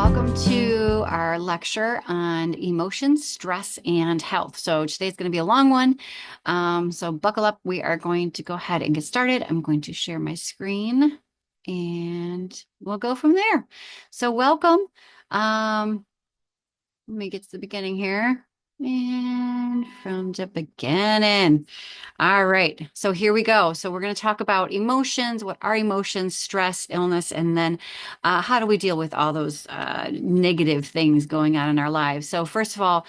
welcome to our lecture on emotions, stress, and health. So today's going to be a long one. So buckle up. We are going to go ahead and get started. I'm going to share my screen and we'll go from there. So welcome. Let me get to the beginning here. And from the beginning. All right. So here we go. So we're going to talk about emotions. What are emotions, stress, illness, and then how do we deal with all those negative things going on in our lives? So first of all,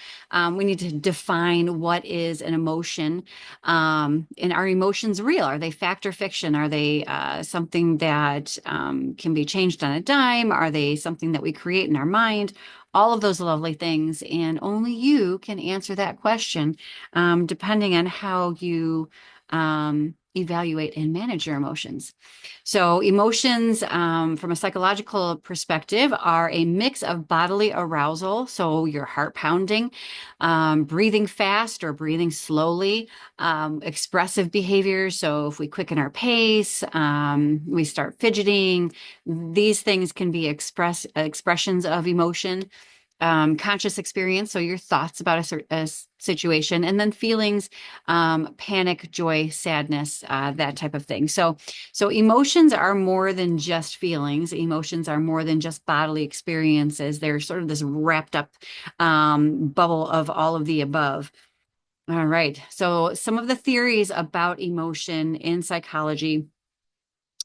we need to define what is an emotion. And are emotions real? Are they fact or fiction? Are they something that can be changed on a dime? Are they something that we create in our mind? All of those lovely things. And only you can answer that question, depending on how you evaluate and manage your emotions. So emotions, from a psychological perspective, are a mix of bodily arousal, so your heart pounding, breathing fast or breathing slowly, expressive behaviors. So if we quicken our pace, we start fidgeting, these things can be expressions of emotion. Conscious experience, so your thoughts about a situation, and then feelings, panic, joy, sadness, that type of thing. So emotions are more than just feelings. Emotions are more than just bodily experiences. They're sort of this wrapped up bubble of all of the above. All right. So some of the theories about emotion in psychology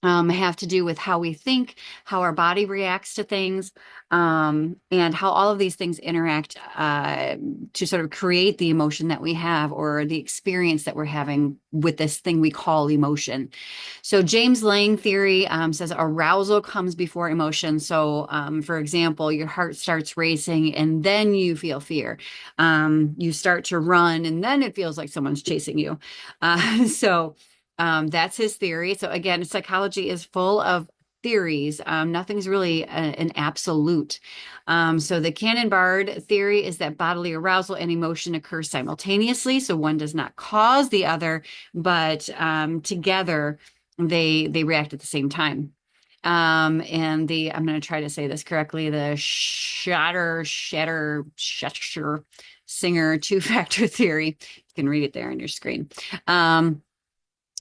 have to do with how we think, how our body reacts to things, and how all of these things interact to sort of create the emotion that we have or the experience that we're having with this thing we call emotion. So James Lange theory says arousal comes before emotion. So, for example, your heart starts racing and then you feel fear. You start to run and then it feels like someone's chasing you. That's his theory. So again, psychology is full of theories. Nothing's really an absolute. So the Cannon-Bard theory is that bodily arousal and emotion occur simultaneously. So one does not cause the other, but together they react at the same time. And I'm going to try to say this correctly, the Shatter Singer two-factor theory. You can read it there on your screen.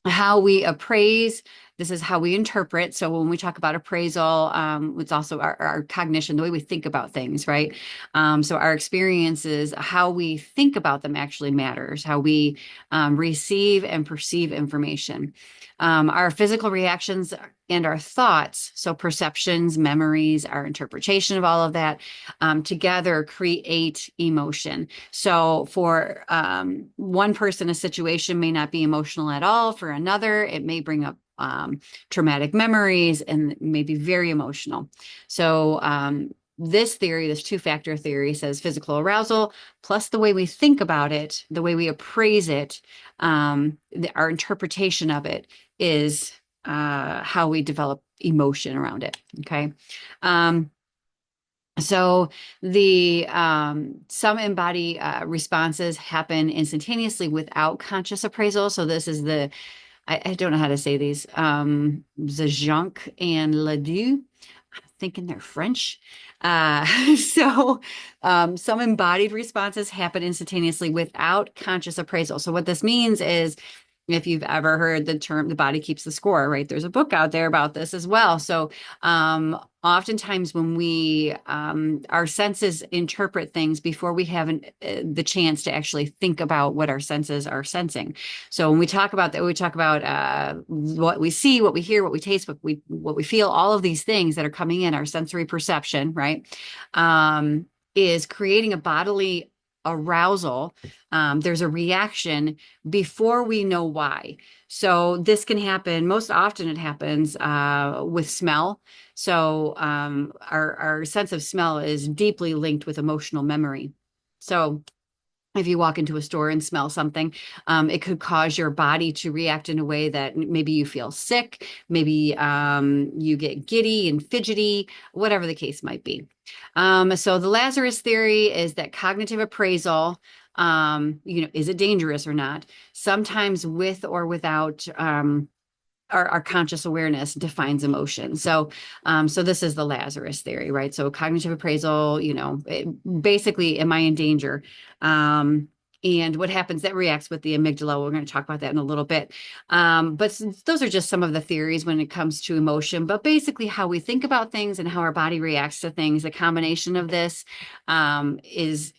How we appraise, this is how we interpret. So when we talk about appraisal, it's also our cognition, the way we think about things, right? So our experiences, how we think about them actually matters, how we receive and perceive information. Our physical reactions and our thoughts, so perceptions, memories, our interpretation of all of that, together create emotion. So for one person, a situation may not be emotional at all. For another, it may bring up traumatic memories and may be very emotional. So this theory, this two-factor theory, says physical arousal plus the way we think about it, the way we appraise it, our interpretation of it is how we develop emotion around it. Okay. So the some embody responses happen instantaneously without conscious appraisal. So this is I don't know how to say these. Zajonc and Ledoux. I'm thinking they're French. Some embodied responses happen instantaneously without conscious appraisal. So what this means is, if you've ever heard the term, the body keeps the score, right? There's a book out there about this as well. So oftentimes when our senses interpret things before we have the chance to actually think about what our senses are sensing. So when we talk about that, we talk about what we see, what we hear, what we taste, what we feel, all of these things that are coming in, our sensory perception, right? Is creating a bodily arousal. There's a reaction before we know why. So this can happen, most often it happens with smell. So our sense of smell is deeply linked with emotional memory. So if you walk into a store and smell something, it could cause your body to react in a way that maybe you feel sick, maybe you get giddy and fidgety, whatever the case might be. So the Lazarus theory is that cognitive appraisal, is it dangerous or not? Sometimes with or without our conscious awareness defines emotion. So this is the Lazarus theory, right? So cognitive appraisal, basically, am I in danger? And what happens that reacts with the amygdala. We're going to talk about that in a little bit. But those are just some of the theories when it comes to emotion. But basically, how we think about things and how our body reacts to things, the combination of this is,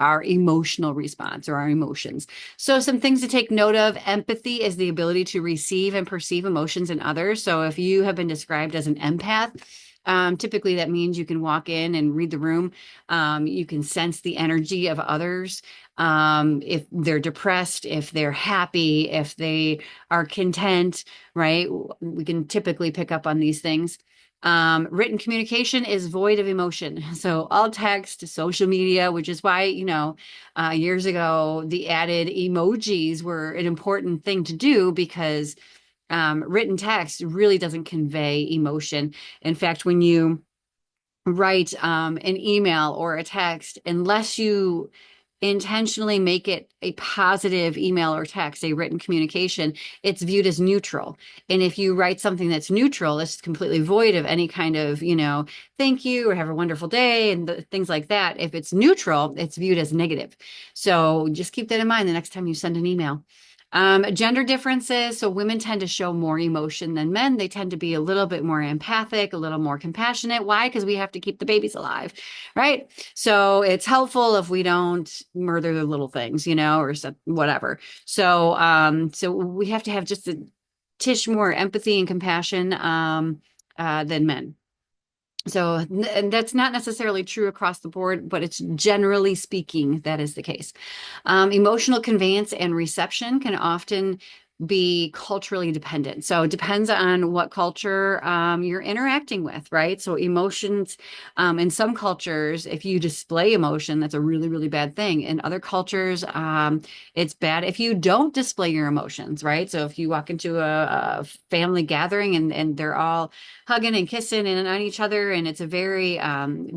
our emotional response or our emotions. So some things to take note of. Empathy is the ability to receive and perceive emotions in others. So if you have been described as an empath, typically that means you can walk in and read the room. You can sense the energy of others. If they're depressed, if they're happy, if they are content, right? We can typically pick up on these things. Written communication is void of emotion. So all text, social media, which is why, years ago, the added emojis were an important thing to do because written text really doesn't convey emotion. In fact, when you write an email or a text, unless you intentionally make it a positive email or text, a written communication, it's viewed as neutral. And if you write something that's neutral, it's completely void of any kind of, thank you or have a wonderful day and things like that. If it's neutral, it's viewed as negative. So just keep that in mind the next time you send an email. Gender differences. So women tend to show more emotion than men. They tend to be a little bit more empathic, a little more compassionate. Why? Because we have to keep the babies alive, right? So it's helpful if we don't murder the little things, or whatever. So we have to have just a tish more empathy and compassion than men. So, and that's not necessarily true across the board, but it's generally speaking, that is the case. Emotional conveyance and reception can often be culturally dependent. So it depends on what culture you're interacting with, right? So emotions, in some cultures, if you display emotion, that's a really, really bad thing. In other cultures, it's bad if you don't display your emotions, right? So if you walk into a family gathering and they're all hugging and kissing and on each other, and it's a very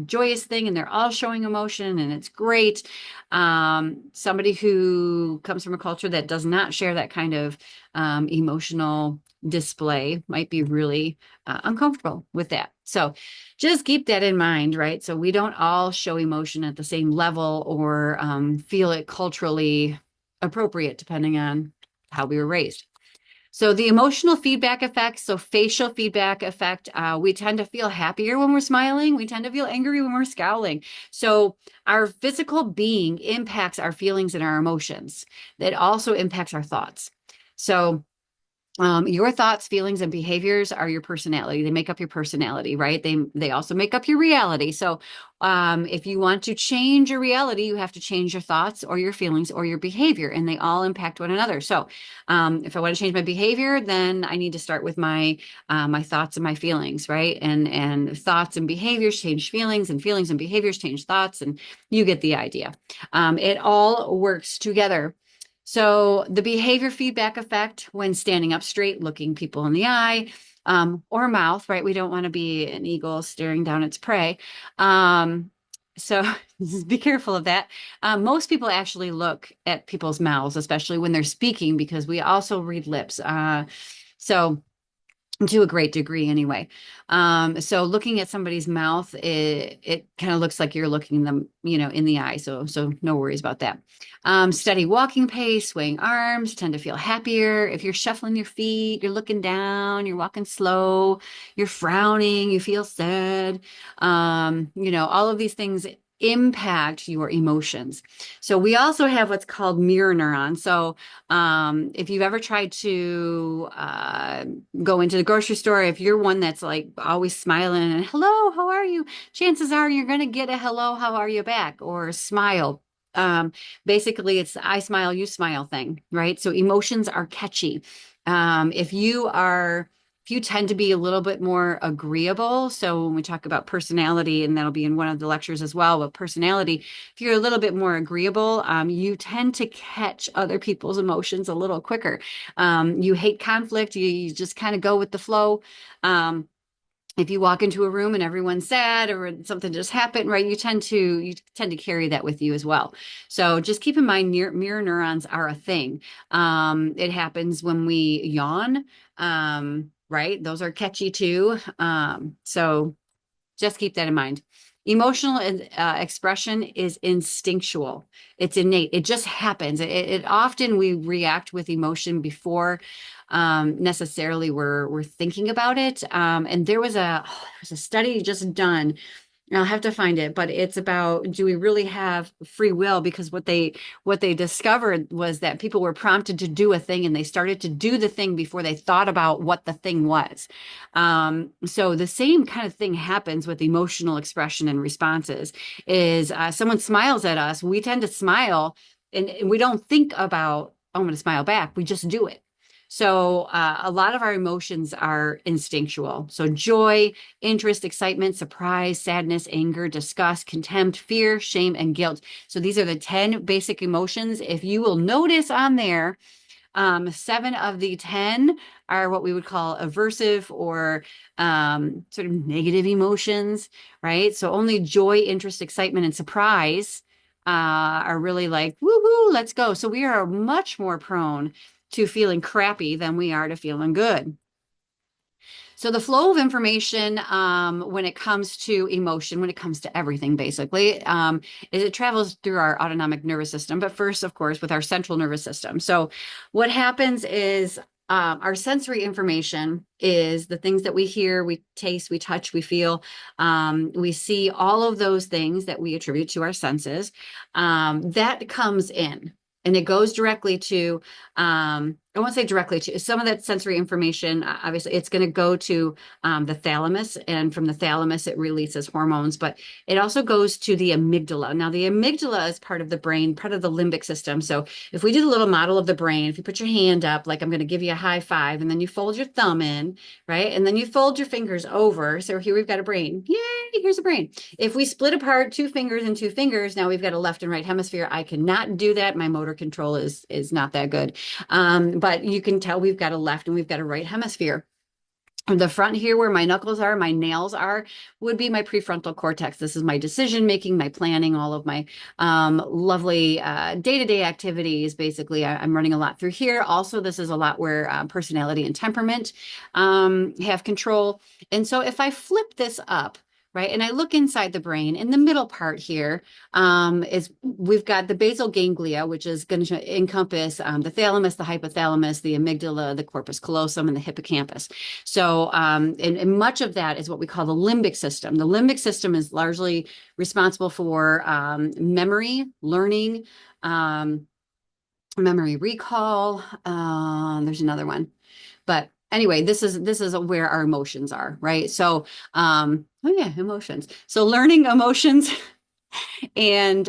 joyous thing, and they're all showing emotion, and it's great. Somebody who comes from a culture that does not share that kind of emotional display might be really uncomfortable with that. So just keep that in mind, right? So we don't all show emotion at the same level or feel it culturally appropriate, depending on how we were raised. So the emotional feedback effect, so facial feedback effect, we tend to feel happier when we're smiling. We tend to feel angry when we're scowling. So our physical being impacts our feelings and our emotions. That also impacts our thoughts. So your thoughts, feelings, and behaviors are your personality. They make up your personality, right? They also make up your reality. So if you want to change your reality, you have to change your thoughts or your feelings or your behavior, and they all impact one another. So if I want to change my behavior, then I need to start with my thoughts and my feelings, right? And thoughts and behaviors change feelings, and feelings and behaviors change thoughts, and you get the idea. It all works together. So the behavior feedback effect when standing up straight, looking people in the eye, or mouth, right? We don't want to be an eagle staring down its prey. So be careful of that. Most people actually look at people's mouths, especially when they're speaking, because we also read lips. So to a great degree anyway. So looking at somebody's mouth, it kind of looks like you're looking them, in the eye. So no worries about that. Steady walking pace, swaying arms, tend to feel happier. If you're shuffling your feet, you're looking down, you're walking slow, you're frowning, you feel sad. All of these things impact your emotions. So we also have what's called mirror neurons. So if you've ever tried to go into the grocery store, if you're one that's like always smiling and hello, how are you? Chances are you're going to get a hello, how are you back or a smile. Basically, it's the I smile, you smile thing, right? So emotions are catchy. If you tend to be a little bit more agreeable, so when we talk about personality, and that'll be in one of the lectures as well, but personality, if you're a little bit more agreeable, you tend to catch other people's emotions a little quicker. You hate conflict, you just kind of go with the flow. if you walk into a room and everyone's sad or something just happened, right, you tend to carry that with you as well. So just keep in mind, mirror neurons are a thing. It happens when we yawn, right? Those are catchy too. So just keep that in mind. Emotional expression is instinctual. It's innate. It just happens. It often we react with emotion before necessarily we're thinking about it. And there was a study just done. I'll have to find it, but it's about, do we really have free will? Because what they discovered was that people were prompted to do a thing and they started to do the thing before they thought about what the thing was. So the same kind of thing happens with emotional expression and responses. Is someone smiles at us, we tend to smile and we don't think about, oh, I'm going to smile back. We just do it. So a lot of our emotions are instinctual. So joy, interest, excitement, surprise, sadness, anger, disgust, contempt, fear, shame, and guilt. So these are the 10 basic emotions. If you will notice on there, 7 of the 10 are what we would call aversive or sort of negative emotions, right? So only joy, interest, excitement, and surprise are really like, woohoo, let's go. So we are much more prone to feeling crappy than we are to feeling good. So the flow of information, when it comes to emotion, when it comes to everything, basically, is it travels through our autonomic nervous system. But first, of course, with our central nervous system. So what happens is our sensory information is the things that we hear, we taste, we touch, we feel, we see, all of those things that we attribute to our senses. That comes in. And it goes directly to, I won't say directly to some of that sensory information. Obviously, it's going to go to the thalamus, and from the thalamus, it releases hormones, but it also goes to the amygdala. Now, the amygdala is part of the brain, part of the limbic system. So, if we do the little model of the brain, if you put your hand up, like I'm going to give you a high five, and then you fold your thumb in, right? And then you fold your fingers over. So, here we've got a brain. Yay, here's a brain. If we split apart two fingers and two fingers, now we've got a left and right hemisphere. I cannot do that. My motor control is not that good. But you can tell we've got a left and we've got a right hemisphere. The front here, where my knuckles are, my nails are, would be my prefrontal cortex. This is my decision making, my planning, all of my lovely day-to-day activities. Basically, I'm running a lot through here. Also, this is a lot where personality and temperament have control. And so if I flip this up, right, and I look inside the brain, in the middle part here is we've got the basal ganglia, which is going to encompass the thalamus, the hypothalamus, the amygdala, the corpus callosum, and the hippocampus. So, and much of that is what we call the limbic system. The limbic system is largely responsible for memory, learning, memory recall. There's another one, but anyway, this is where our emotions are, right? So, oh yeah, emotions. So learning emotions and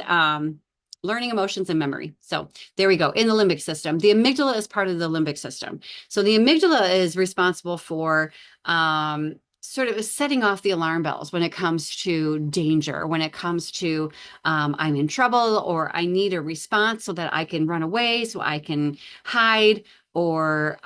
learning emotions and memory. So there we go, in the limbic system. The amygdala is part of the limbic system. So the amygdala is responsible for sort of setting off the alarm bells when it comes to danger, when it comes to I'm in trouble or I need a response so that I can run away, so I can hide or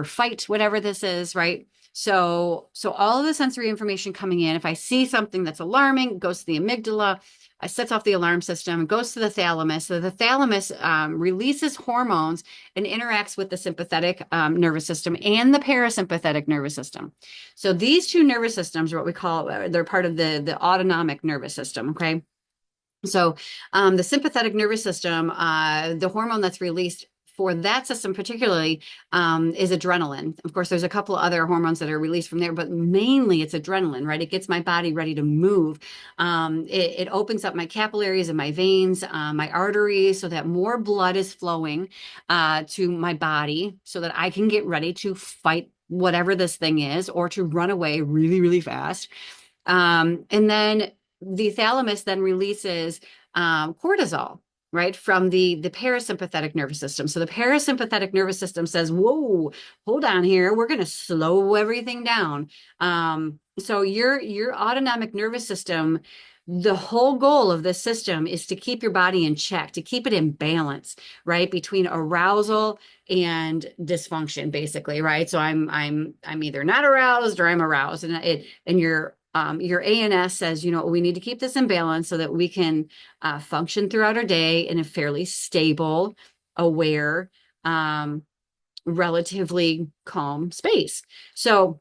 fight, whatever this is, right? So all of the sensory information coming in, if I see something that's alarming, it goes to the amygdala, it sets off the alarm system, goes to the thalamus. So the thalamus releases hormones and interacts with the sympathetic nervous system and the parasympathetic nervous system. So these two nervous systems are what we call, they're part of the autonomic nervous system, okay? So the sympathetic nervous system, the hormone that's released for that system particularly is adrenaline. Of course, there's a couple of other hormones that are released from there, but mainly it's adrenaline, right? It gets my body ready to move. It opens up my capillaries and my veins, my arteries, so that more blood is flowing to my body so that I can get ready to fight whatever this thing is or to run away really, really fast. And then the thalamus then releases cortisol, right, from the parasympathetic nervous system. So the parasympathetic nervous system says, "Whoa, hold on here. We're going to slow everything down." So your autonomic nervous system the whole goal of this system is to keep your body in check, to keep it in balance, right? Between arousal and dysfunction, basically, right? So I'm either not aroused or I'm aroused. And your ANS says, we need to keep this in balance so that we can function throughout our day in a fairly stable, aware, um, relatively calm space. So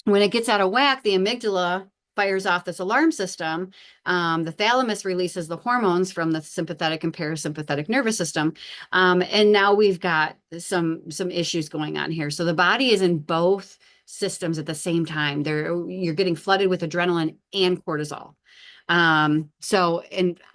when it gets out of whack, the amygdala fires off this alarm system. The thalamus releases the hormones from the sympathetic and parasympathetic nervous system. And now we've got some issues going on here. So the body is in both systems at the same time. You're getting flooded with adrenaline and cortisol. And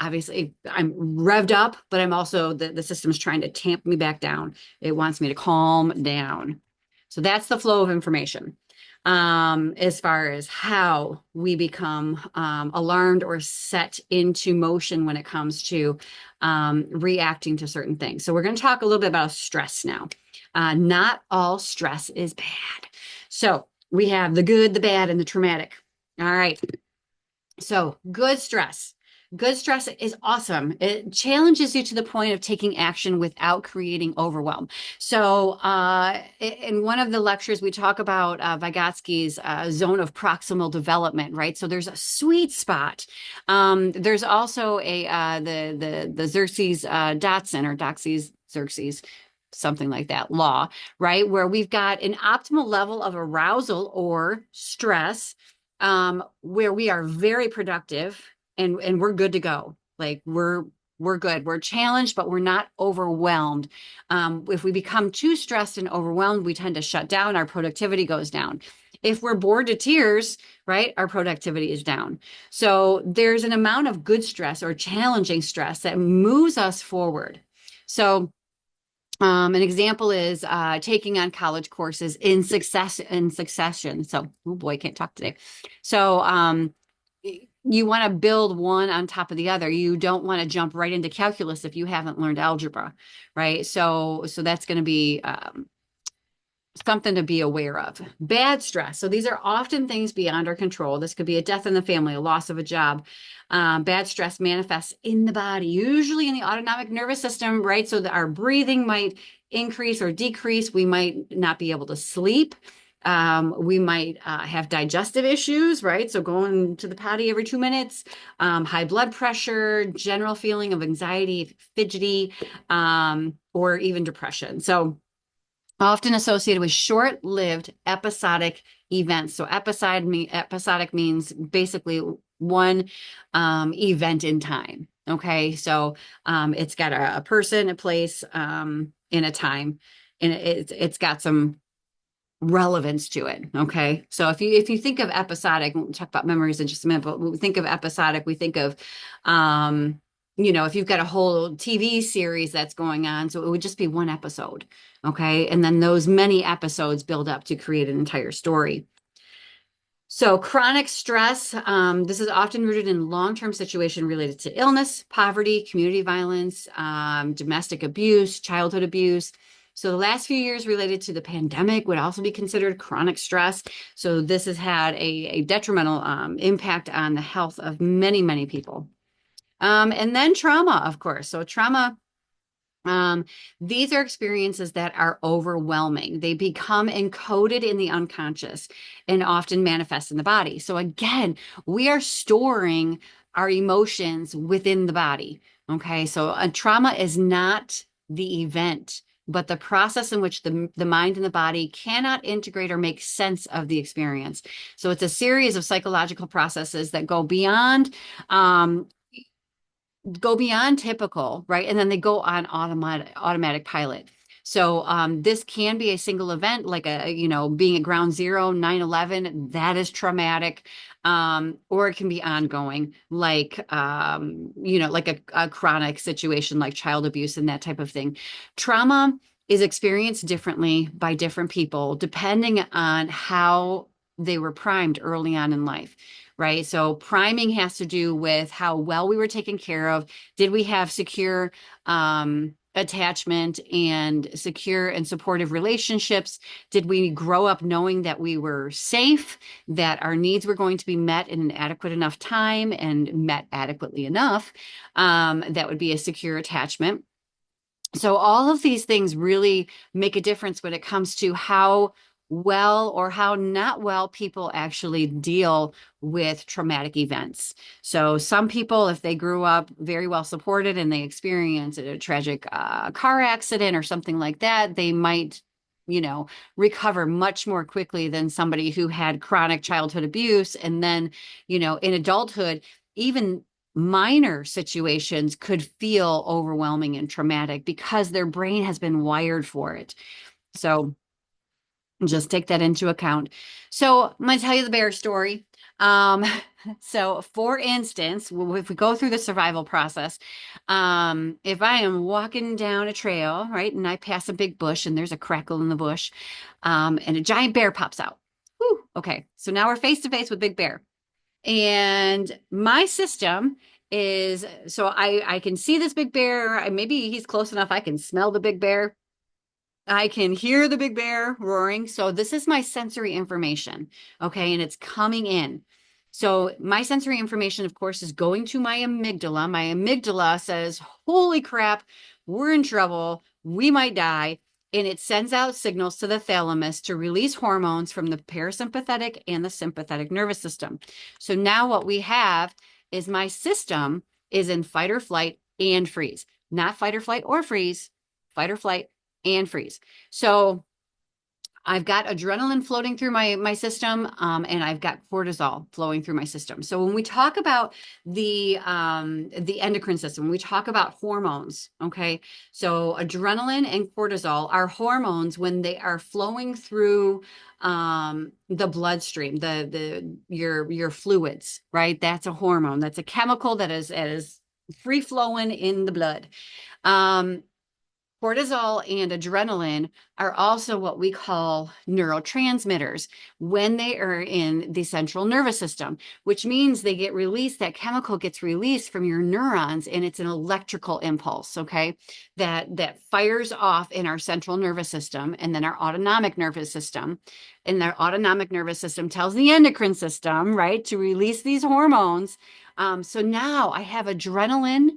obviously I'm revved up, but I'm also, the system's trying to tamp me back down. It wants me to calm down. So that's the flow of information. As far as how we become alarmed or set into motion when it comes to reacting to certain things. So we're going to talk a little bit about stress now. Not all stress is bad. So we have the good, the bad, and the traumatic. All right. So good stress. Good stress is awesome. It challenges you to the point of taking action without creating overwhelm. So, in one of the lectures, we talk about Vygotsky's zone of proximal development, right? So there's a sweet spot. There's also the Xerxes Dotson or Doxy's Xerxes, something like that law, right? Where we've got an optimal level of arousal or stress, where we are very productive and we're good to go. Like we're good. We're challenged, but we're not overwhelmed. If we become too stressed and overwhelmed, we tend to shut down. Our productivity goes down. If we're bored to tears, right, our productivity is down. So there's an amount of good stress or challenging stress that moves us forward. So an example is taking on college courses in succession. So, oh boy, I can't talk today. So you want to build one on top of the other. You don't want to jump right into calculus if you haven't learned algebra, right? So that's going to be something to be aware of. Bad stress. So these are often things beyond our control. This could be a death in the family, a loss of a job. Bad stress manifests in the body, usually in the autonomic nervous system, right? So that our breathing might increase or decrease. We might not be able to sleep. We might have digestive issues, right? So going to the potty every 2 minutes, high blood pressure, general feeling of anxiety, fidgety, or even depression. So often associated with short-lived episodic events. So episodic means basically one event in time. Okay, so it's got a person, a place, in a time, and it's got some relevance to it. Okay. So if you think of episodic, we'll talk about memories in just a minute, but when we think of episodic, we think of if you've got a whole TV series that's going on, so it would just be one episode. Okay. And then those many episodes build up to create an entire story. So chronic stress, this is often rooted in long-term situation related to illness, poverty, community violence, domestic abuse, childhood abuse. So the last few years related to the pandemic would also be considered chronic stress. So this has had a detrimental impact on the health of many, many people. And then trauma, of course. So trauma, these are experiences that are overwhelming. They become encoded in the unconscious and often manifest in the body. So again, we are storing our emotions within the body. Okay, so a trauma is not the event, but the process in which the mind and the body cannot integrate or make sense of the experience. So it's a series of psychological processes that go beyond typical, right? And then they go on automatic pilot. So this can be a single event, like being at ground zero, 9/11, that is traumatic. Or it can be ongoing, like a chronic situation like child abuse and that type of thing. Trauma is experienced differently by different people, depending on how they were primed early on in life, right? So priming has to do with how well we were taken care of. Did we have secure attachment and secure and supportive relationships? Did we grow up knowing that we were safe, that our needs were going to be met in an adequate enough time and met adequately enough? That would be a secure attachment. So all of these things really make a difference when it comes to how well or how not well people actually deal with traumatic events. So some people, if they grew up very well supported and they experience a tragic car accident or something like that, they might, recover much more quickly than somebody who had chronic childhood abuse. And then, in adulthood, even minor situations could feel overwhelming and traumatic because their brain has been wired for it. So just take that into account. So I'm going to tell you the bear story. Um, so for instance, if we go through the survival process, if I am walking down a trail, right, and I pass a big bush and there's a crackle in the bush, and a giant bear pops out. Whew, okay, so now we're face to face with Big Bear. And my system is so I can see this big bear. Maybe he's close enough. I can smell the big bear. I can hear the big bear roaring. So this is my sensory information. Okay. And it's coming in. So my sensory information, of course, is going to my amygdala. My amygdala says, holy crap, we're in trouble. We might die. And it sends out signals to the thalamus to release hormones from the parasympathetic and the sympathetic nervous system. So now what we have is my system is in fight or flight and freeze, not fight or flight or freeze, fight or flight and freeze. So I've got adrenaline floating through my system, and I've got cortisol flowing through my system. So when we talk about the endocrine system, we talk about hormones. Okay, so adrenaline and cortisol are hormones when they are flowing through the bloodstream, your fluids, right? That's a hormone. That's a chemical that is free flowing in the blood. Cortisol and adrenaline are also what we call neurotransmitters when they are in the central nervous system, which means they get released, that chemical gets released from your neurons, and it's an electrical impulse, okay, that fires off in our central nervous system and then our autonomic nervous system. And our autonomic nervous system tells the endocrine system, right, to release these hormones. So now I have adrenaline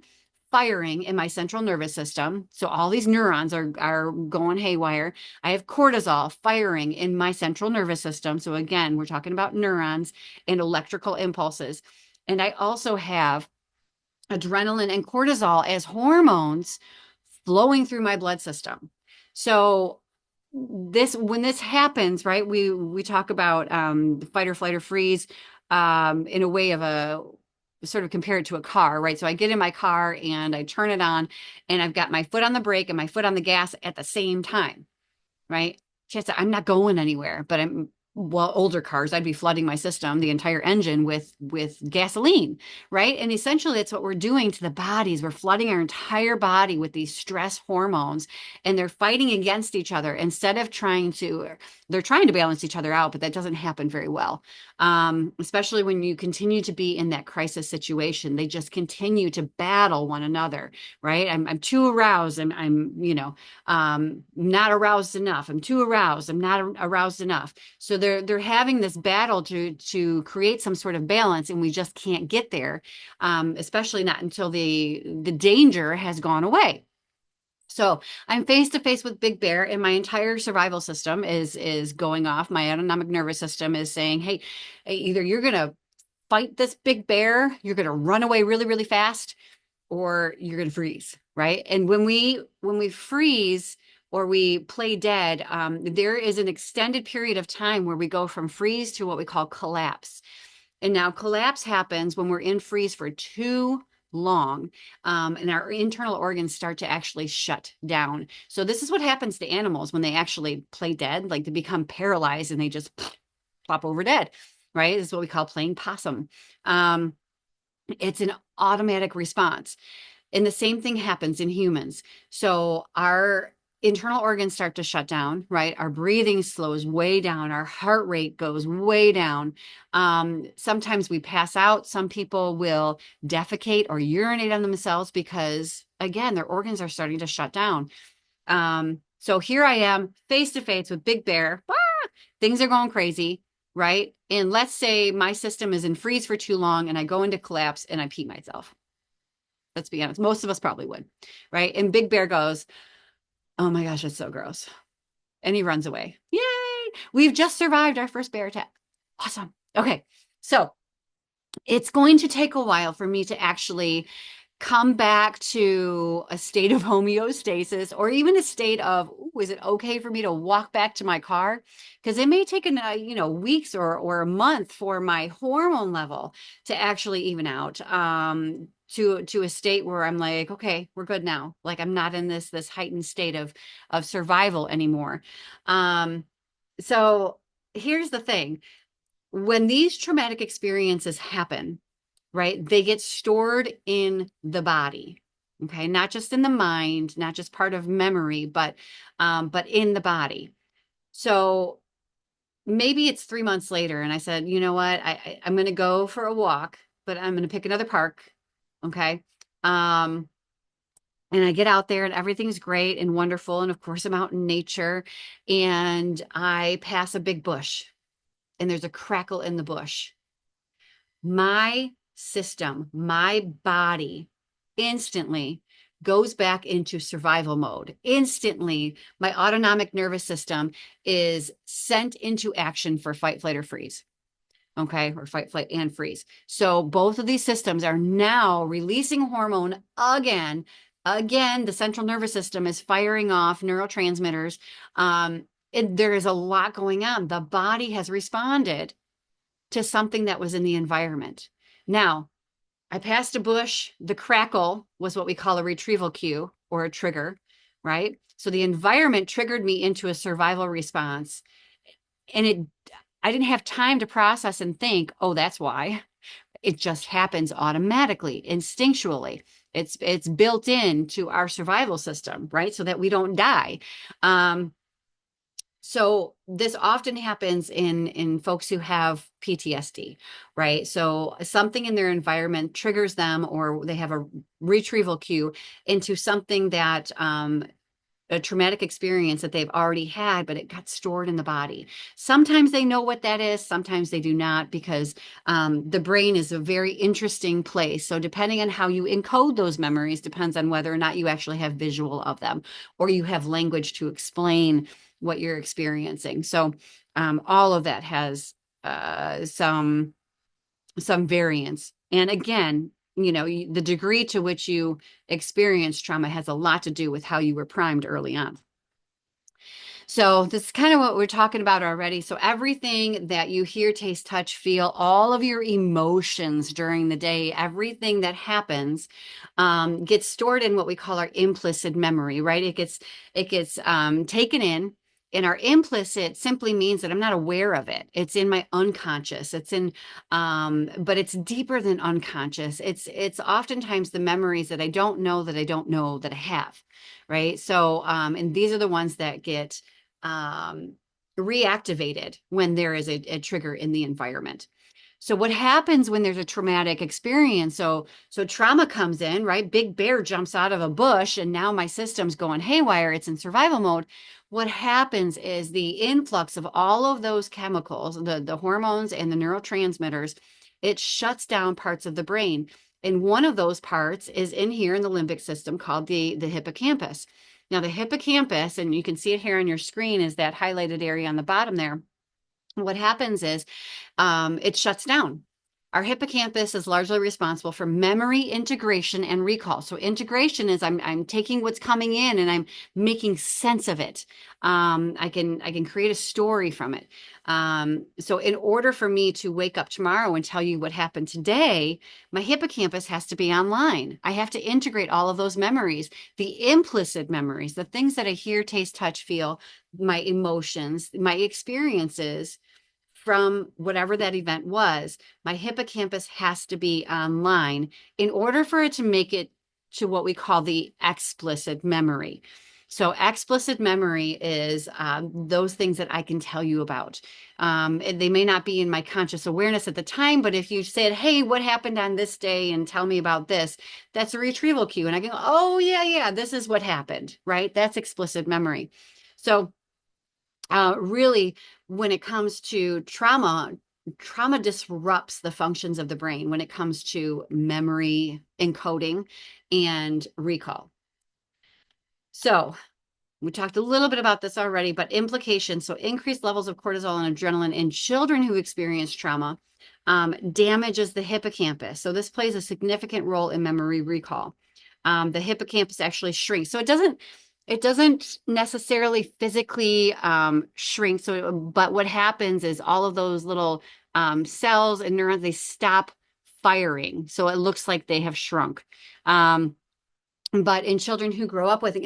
firing in my central nervous system. So all these neurons are going haywire. I have cortisol firing in my central nervous system. So again, we're talking about neurons and electrical impulses. And I also have adrenaline and cortisol as hormones flowing through my blood system. So when this happens, right, we talk about fight or flight or freeze in a way of a sort of compare it to a car, right? So I get in my car and I turn it on and I've got my foot on the brake and my foot on the gas at the same time, right? I'm not going anywhere, but older cars, I'd be flooding my system, the entire engine with gasoline, right? And essentially that's what we're doing to the bodies. We're flooding our entire body with these stress hormones, and they're fighting against each other instead of they're trying to balance each other out, but that doesn't happen very well. Especially when you continue to be in that crisis situation, they just continue to battle one another, right? I'm too aroused. I'm not aroused enough. I'm too aroused. I'm not aroused enough. So they're having this battle to create some sort of balance, and we just can't get there, especially not until the danger has gone away. So I'm face to face with Big Bear, and my entire survival system is going off. My autonomic nervous system is saying, "Hey, either you're gonna fight this big bear, you're gonna run away really, really fast, or you're gonna freeze." Right? And when we freeze or we play dead, there is an extended period of time where we go from freeze to what we call collapse. And now collapse happens when we're in freeze for too long, and our internal organs start to actually shut down. So this is what happens to animals when they actually play dead, like they become paralyzed and they just plop over dead, right? This is what we call playing possum. It's an automatic response. And the same thing happens in humans. So our internal organs start to shut down, right? Our breathing slows way down. Our heart rate goes way down. Sometimes we pass out. Some people will defecate or urinate on themselves because, again, their organs are starting to shut down. So here I am face to face with Big Bear. Ah, things are going crazy, right? And let's say my system is in freeze for too long and I go into collapse and I pee myself. Let's be honest. Most of us probably would, right? And Big Bear goes, oh my gosh, it's so gross. And he runs away. Yay! We've just survived our first bear attack. Awesome. Okay. So it's going to take a while for me to actually come back to a state of homeostasis or even a state of, ooh, is it okay for me to walk back to my car? Because it may take weeks or a month for my hormone level to actually even out to a state where I'm like, okay, we're good now. Like I'm not in this heightened state of survival anymore. So here's the thing. When these traumatic experiences happen, right? They get stored in the body. Okay, not just in the mind, not just part of memory, but in the body. So maybe it's 3 months later, and I said, you know what? I'm going to go for a walk, but I'm going to pick another park. Okay. And I get out there and everything's great and wonderful. And of course, I'm out in nature and I pass a big bush and there's a crackle in the bush. My system, my body instantly goes back into survival mode. Instantly, my autonomic nervous system is sent into action for fight, flight, or freeze. Okay, or fight, flight, and freeze. So both of these systems are now releasing hormone again. Again, the central nervous system is firing off neurotransmitters. There is a lot going on. The body has responded to something that was in the environment. Now, I passed a bush. The crackle was what we call a retrieval cue or a trigger, right? So the environment triggered me into a survival response. And I didn't have time to process and think, oh, that's why. It just happens automatically, instinctually. It's built into our survival system, right? So that we don't die. So this often happens in folks who have PTSD, right? So something in their environment triggers them, or they have a retrieval cue into something that a traumatic experience that they've already had, but it got stored in the body. Sometimes they know what that is, sometimes they do not, because the brain is a very interesting place. So depending on how you encode those memories depends on whether or not you actually have visual of them or you have language to explain what you're experiencing. So all of that has some variance. And again, the degree to which you experience trauma has a lot to do with how you were primed early on. So this is kind of what we're talking about already. So everything that you hear, taste, touch, feel, all of your emotions during the day, everything that happens gets stored in what we call our implicit memory, right? It gets taken in. And our implicit simply means that I'm not aware of it. It's in my unconscious. But it's deeper than unconscious. It's oftentimes the memories that I don't know that I don't know that I have, right? So, and these are the ones that get reactivated when there is a trigger in the environment. So what happens when there's a traumatic experience? So trauma comes in, right? Big Bear jumps out of a bush and now my system's going haywire. It's in survival mode. What happens is the influx of all of those chemicals, the hormones and the neurotransmitters, it shuts down parts of the brain. And one of those parts is in here in the limbic system called the hippocampus. Now, the hippocampus, and you can see it here on your screen, is that highlighted area on the bottom there. What happens is it shuts down. Our hippocampus is largely responsible for memory integration and recall. So integration is I'm taking what's coming in and I'm making sense of it. I can create a story from it. So in order for me to wake up tomorrow and tell you what happened today, my hippocampus has to be online. I have to integrate all of those memories, the implicit memories, the things that I hear, taste, touch, feel, my emotions, my experiences from whatever that event was. My hippocampus has to be online in order for it to make it to what we call the explicit memory. So explicit memory is those things that I can tell you about. They may not be in my conscious awareness at the time, but if you said, hey, what happened on this day and tell me about this, that's a retrieval cue. And I can go, oh, yeah, yeah, this is what happened, right? That's explicit memory. So really, when it comes to trauma, trauma disrupts the functions of the brain when it comes to memory encoding and recall. So we talked a little bit about this already, but implications. So increased levels of cortisol and adrenaline in children who experience trauma damages the hippocampus. So this plays a significant role in memory recall. The hippocampus actually shrinks. So it doesn't necessarily physically shrink. So, but what happens is all of those little cells and neurons, they stop firing. So it looks like they have shrunk. But in children who grow up with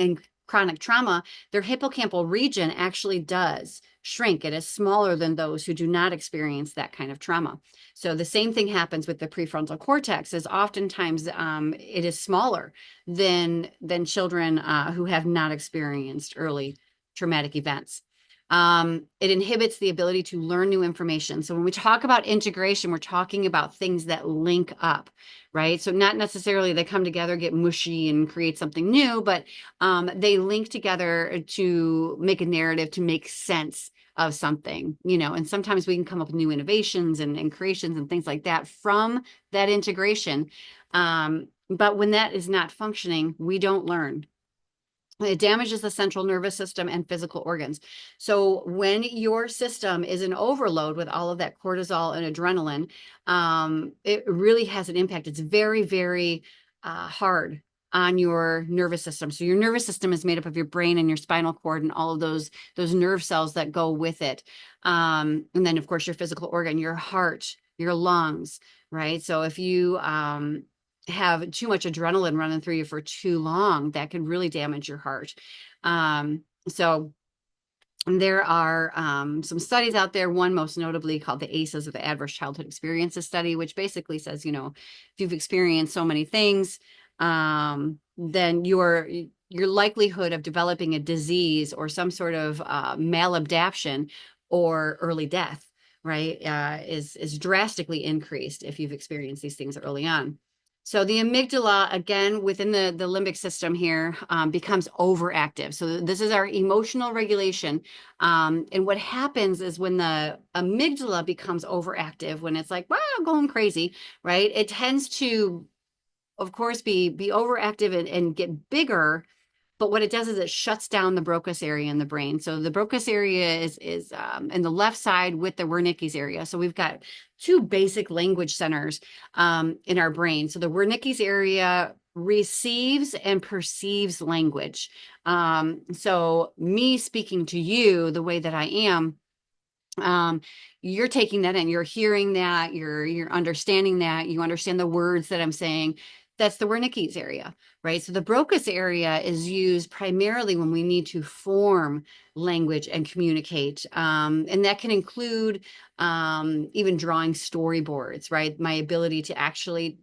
chronic trauma, their hippocampal region actually does shrink. It is smaller than those who do not experience that kind of trauma. So the same thing happens with the prefrontal cortex, is oftentimes it is smaller than children who have not experienced early traumatic events. It inhibits the ability to learn new information. So when we talk about integration, we're talking about things that link up, right? So not necessarily they come together, get mushy and create something new, but they link together to make a narrative, to make sense of something, and sometimes we can come up with new innovations and creations and things like that from that integration. But when that is not functioning, we don't learn. It damages the central nervous system and physical organs. So when your system is in overload with all of that cortisol and adrenaline, it really has an impact. It's very, very hard on your nervous system. So your nervous system is made up of your brain and your spinal cord and all of those nerve cells that go with it. And then, of course, your physical organ, your heart, your lungs, right? So if you have too much adrenaline running through you for too long, that can really damage your heart. So there are some studies out there, one most notably called the ACEs, or the Adverse Childhood Experiences Study, which basically says, if you've experienced so many things, then your likelihood of developing a disease or some sort of maladaptation or early death, right, is drastically increased if you've experienced these things early on. So the amygdala, again, within the limbic system here, becomes overactive. So this is our emotional regulation. And what happens is when the amygdala becomes overactive, when it's like, wow, going crazy, right? It tends to, of course, be overactive and get bigger. But what it does is it shuts down the Broca's area in the brain. So the Broca's area is in the left side with the Wernicke's area. So we've got two basic language centers in our brain. So the Wernicke's area receives and perceives language. So me speaking to you the way that I am, you're taking that in, you're hearing that, you're understanding that, you understand the words that I'm saying. That's the Wernicke's area, right? So the Broca's area is used primarily when we need to form language and communicate. And that can include even drawing storyboards, right? My ability to actually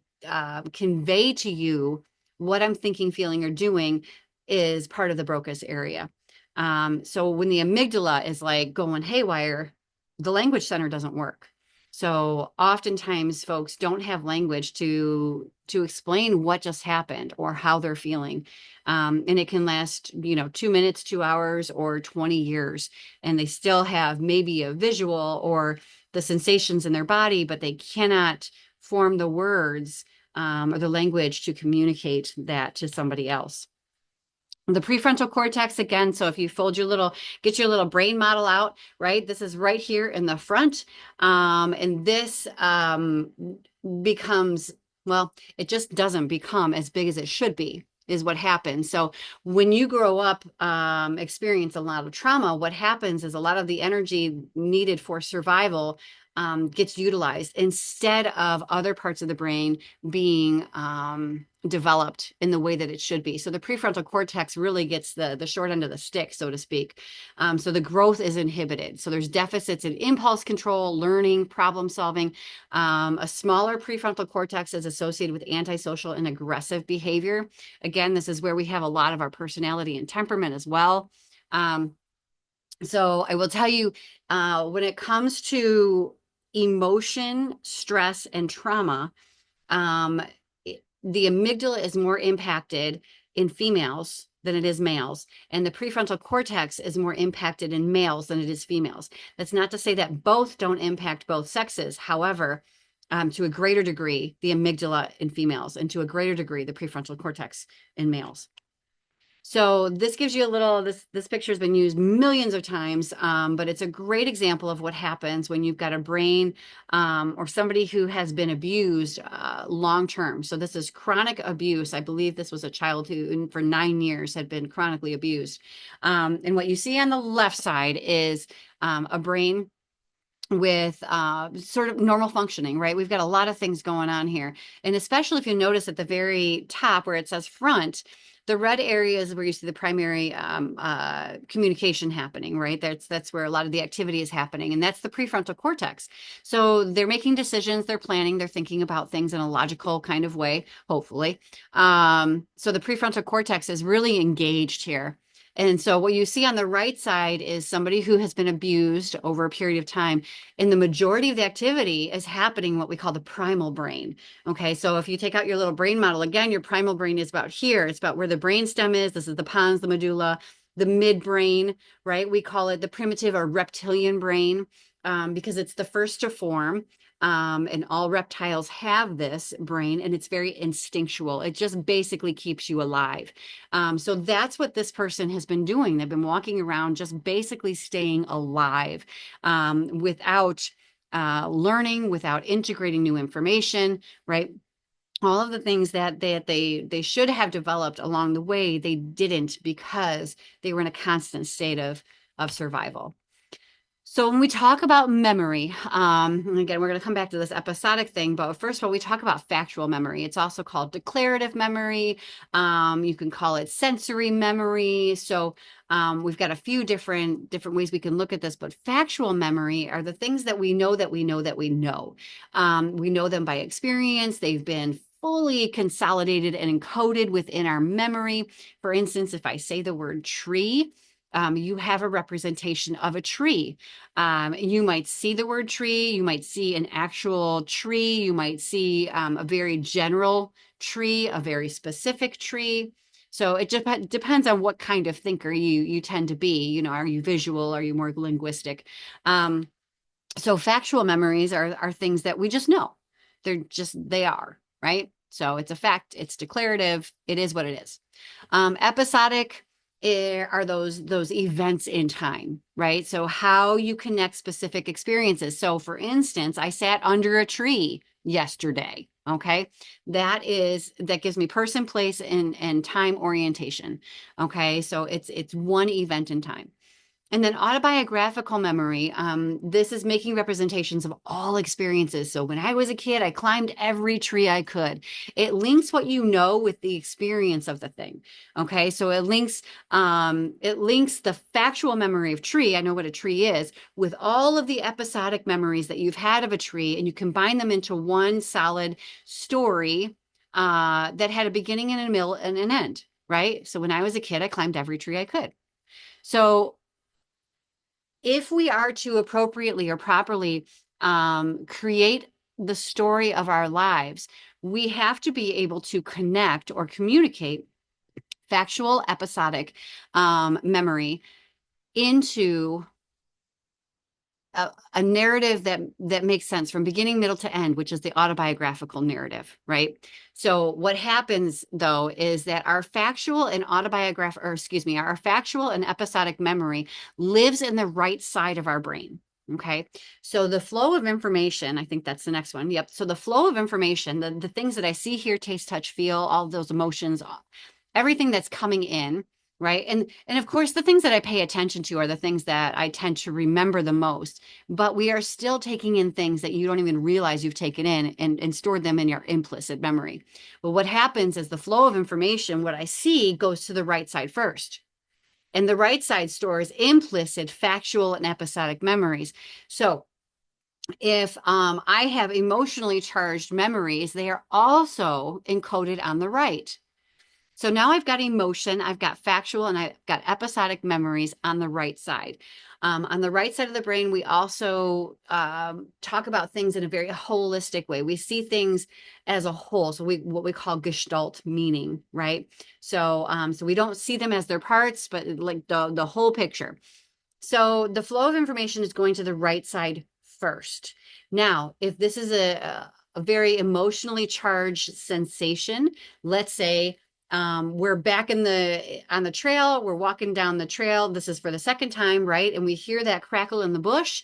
convey to you what I'm thinking, feeling, or doing is part of the Broca's area. So when the amygdala is like going haywire, the language center doesn't work. So oftentimes folks don't have language to explain what just happened or how they're feeling. And it can last, 2 minutes, 2 hours, or 20 years. And they still have maybe a visual or the sensations in their body, but they cannot form the words or the language to communicate that to somebody else. The prefrontal cortex, again, so if you get your little brain model out, right? This is right here in the front. And this becomes, well, it just doesn't become as big as it should be, is what happens. So when you grow up, experience a lot of trauma, what happens is a lot of the energy needed for survival gets utilized instead of other parts of the brain being developed in the way that it should be. So the prefrontal cortex really gets the short end of the stick, so to speak. So the growth is inhibited. So there's deficits in impulse control, learning, problem solving. A smaller prefrontal cortex is associated with antisocial and aggressive behavior. Again, this is where we have a lot of our personality and temperament as well. So I will tell you, when it comes to emotion, stress, and trauma, the amygdala is more impacted in females than it is males, and the prefrontal cortex is more impacted in males than it is females. That's not to say that both don't impact both sexes. However, to a greater degree, the amygdala in females, and to a greater degree, the prefrontal cortex in males. So this gives you a little, this picture has been used millions of times, but it's a great example of what happens when you've got a brain or somebody who has been abused long-term. So this is chronic abuse. I believe this was a child who for 9 years had been chronically abused. And what you see on the left side is a brain with sort of normal functioning, right? We've got a lot of things going on here. And especially if you notice at the very top where it says front, the red area is where you see the primary communication happening, right? That's where a lot of the activity is happening. And that's the prefrontal cortex. So they're making decisions, they're planning, they're thinking about things in a logical kind of way, hopefully. So the prefrontal cortex is really engaged here. And so what you see on the right side is somebody who has been abused over a period of time. And the majority of the activity is happening in what we call the primal brain. Okay, so if you take out your little brain model, again, your primal brain is about here. It's about where the brain stem is. This is the pons, the medulla, the midbrain, right? We call it the primitive or reptilian brain because it's the first to form. And all reptiles have this brain, and it's very instinctual. It just basically keeps you alive. So that's what this person has been doing. They've been walking around just basically staying alive without learning, without integrating new information, right? All of the things that they should have developed along the way, they didn't because they were in a constant state of survival. So when we talk about memory, and again, we're going to come back to this episodic thing, but first of all, we talk about factual memory. It's also called declarative memory. You can call it sensory memory. So we've got a few different ways we can look at this, but factual memory are the things that we know that we know that we know. We know them by experience. They've been fully consolidated and encoded within our memory. For instance, if I say the word tree, you have a representation of a tree. You might see the word tree, you might see an actual tree, you might see a very general tree, a very specific tree. So it just depends on what kind of thinker you tend to be. You know, are you visual? Are you more linguistic? So factual memories are things that we just know. They are, right? So it's a fact, it's declarative, it is what it is. Episodic are those events in time, right? So how you connect specific experiences. So for instance, I sat under a tree yesterday. Okay. That gives me person, place, and time orientation. Okay. So it's one event in time. And then autobiographical memory, this is making representations of all experiences. So when I was a kid, I climbed every tree I could. It links what you know with the experience of the thing. Okay, so it links the factual memory of tree, I know what a tree is, with all of the episodic memories that you've had of a tree, and you combine them into one solid story that had a beginning and a middle and an end, right? So when I was a kid, I climbed every tree I could. So if we are to appropriately or properly create the story of our lives, we have to be able to connect or communicate factual episodic memory into a narrative that makes sense from beginning, middle to end, which is the autobiographical narrative, right? So what happens though is that our factual and our factual and episodic memory lives in the right side of our brain. Okay. So the flow of information, I think that's the next one. Yep. So the flow of information, the things that I see, hear, taste, touch, feel, all those emotions, everything that's coming in right? And of course, the things that I pay attention to are the things that I tend to remember the most. But we are still taking in things that you don't even realize you've taken in and stored them in your implicit memory. But what happens is the flow of information, what I see, goes to the right side first. And the right side stores implicit, factual, and episodic memories. So if I have emotionally charged memories, they are also encoded on the right. So now I've got emotion, I've got factual, and I've got episodic memories on the right side. On the right side of the brain, we also talk about things in a very holistic way. We see things as a whole. So what we call gestalt meaning, right? So we don't see them as their parts, but like the whole picture. So the flow of information is going to the right side first. Now, if this is a very emotionally charged sensation, let's say we're back on the trail, we're walking down the trail. This is for the second time, right? And we hear that crackle in the bush.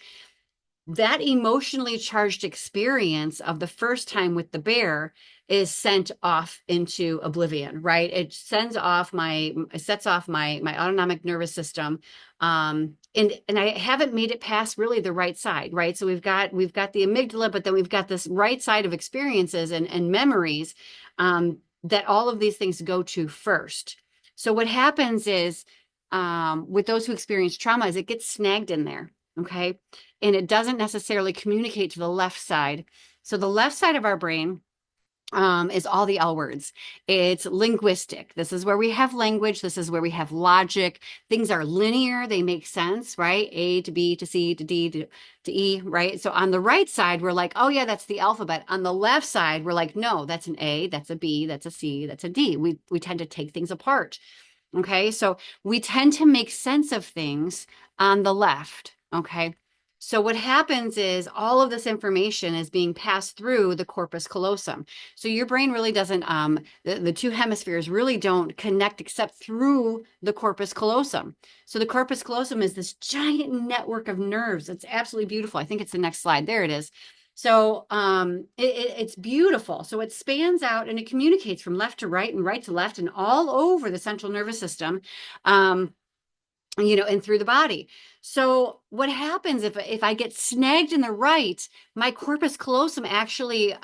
That emotionally charged experience of the first time with the bear is sent off into oblivion, right? It sets off my autonomic nervous system. And I haven't made it past really the right side, right? So we've got the amygdala, but then we've got this right side of experiences and memories that all of these things go to first. So what happens is with those who experience trauma is it gets snagged in there. Okay. And it doesn't necessarily communicate to the left side. So the left side of our brain is all the L words. It's linguistic. This is where we have language. This is where we have logic. Things are linear. They make sense, right? A to B to C to D to E, right? So on the right side, we're like, oh yeah, that's the alphabet. On the left side, we're like, no, that's an A, that's a B, that's a C, that's a D. We tend to take things apart. Okay. So we tend to make sense of things on the left. Okay. So what happens is all of this information is being passed through the corpus callosum. So your brain really doesn't, the two hemispheres really don't connect except through the corpus callosum. So the corpus callosum is this giant network of nerves. It's absolutely beautiful. I think it's the next slide. There it is. So it's beautiful. So it spans out and it communicates from left to right and right to left and all over the central nervous system. And through the body. So what happens if I get snagged in the right, my corpus callosum actually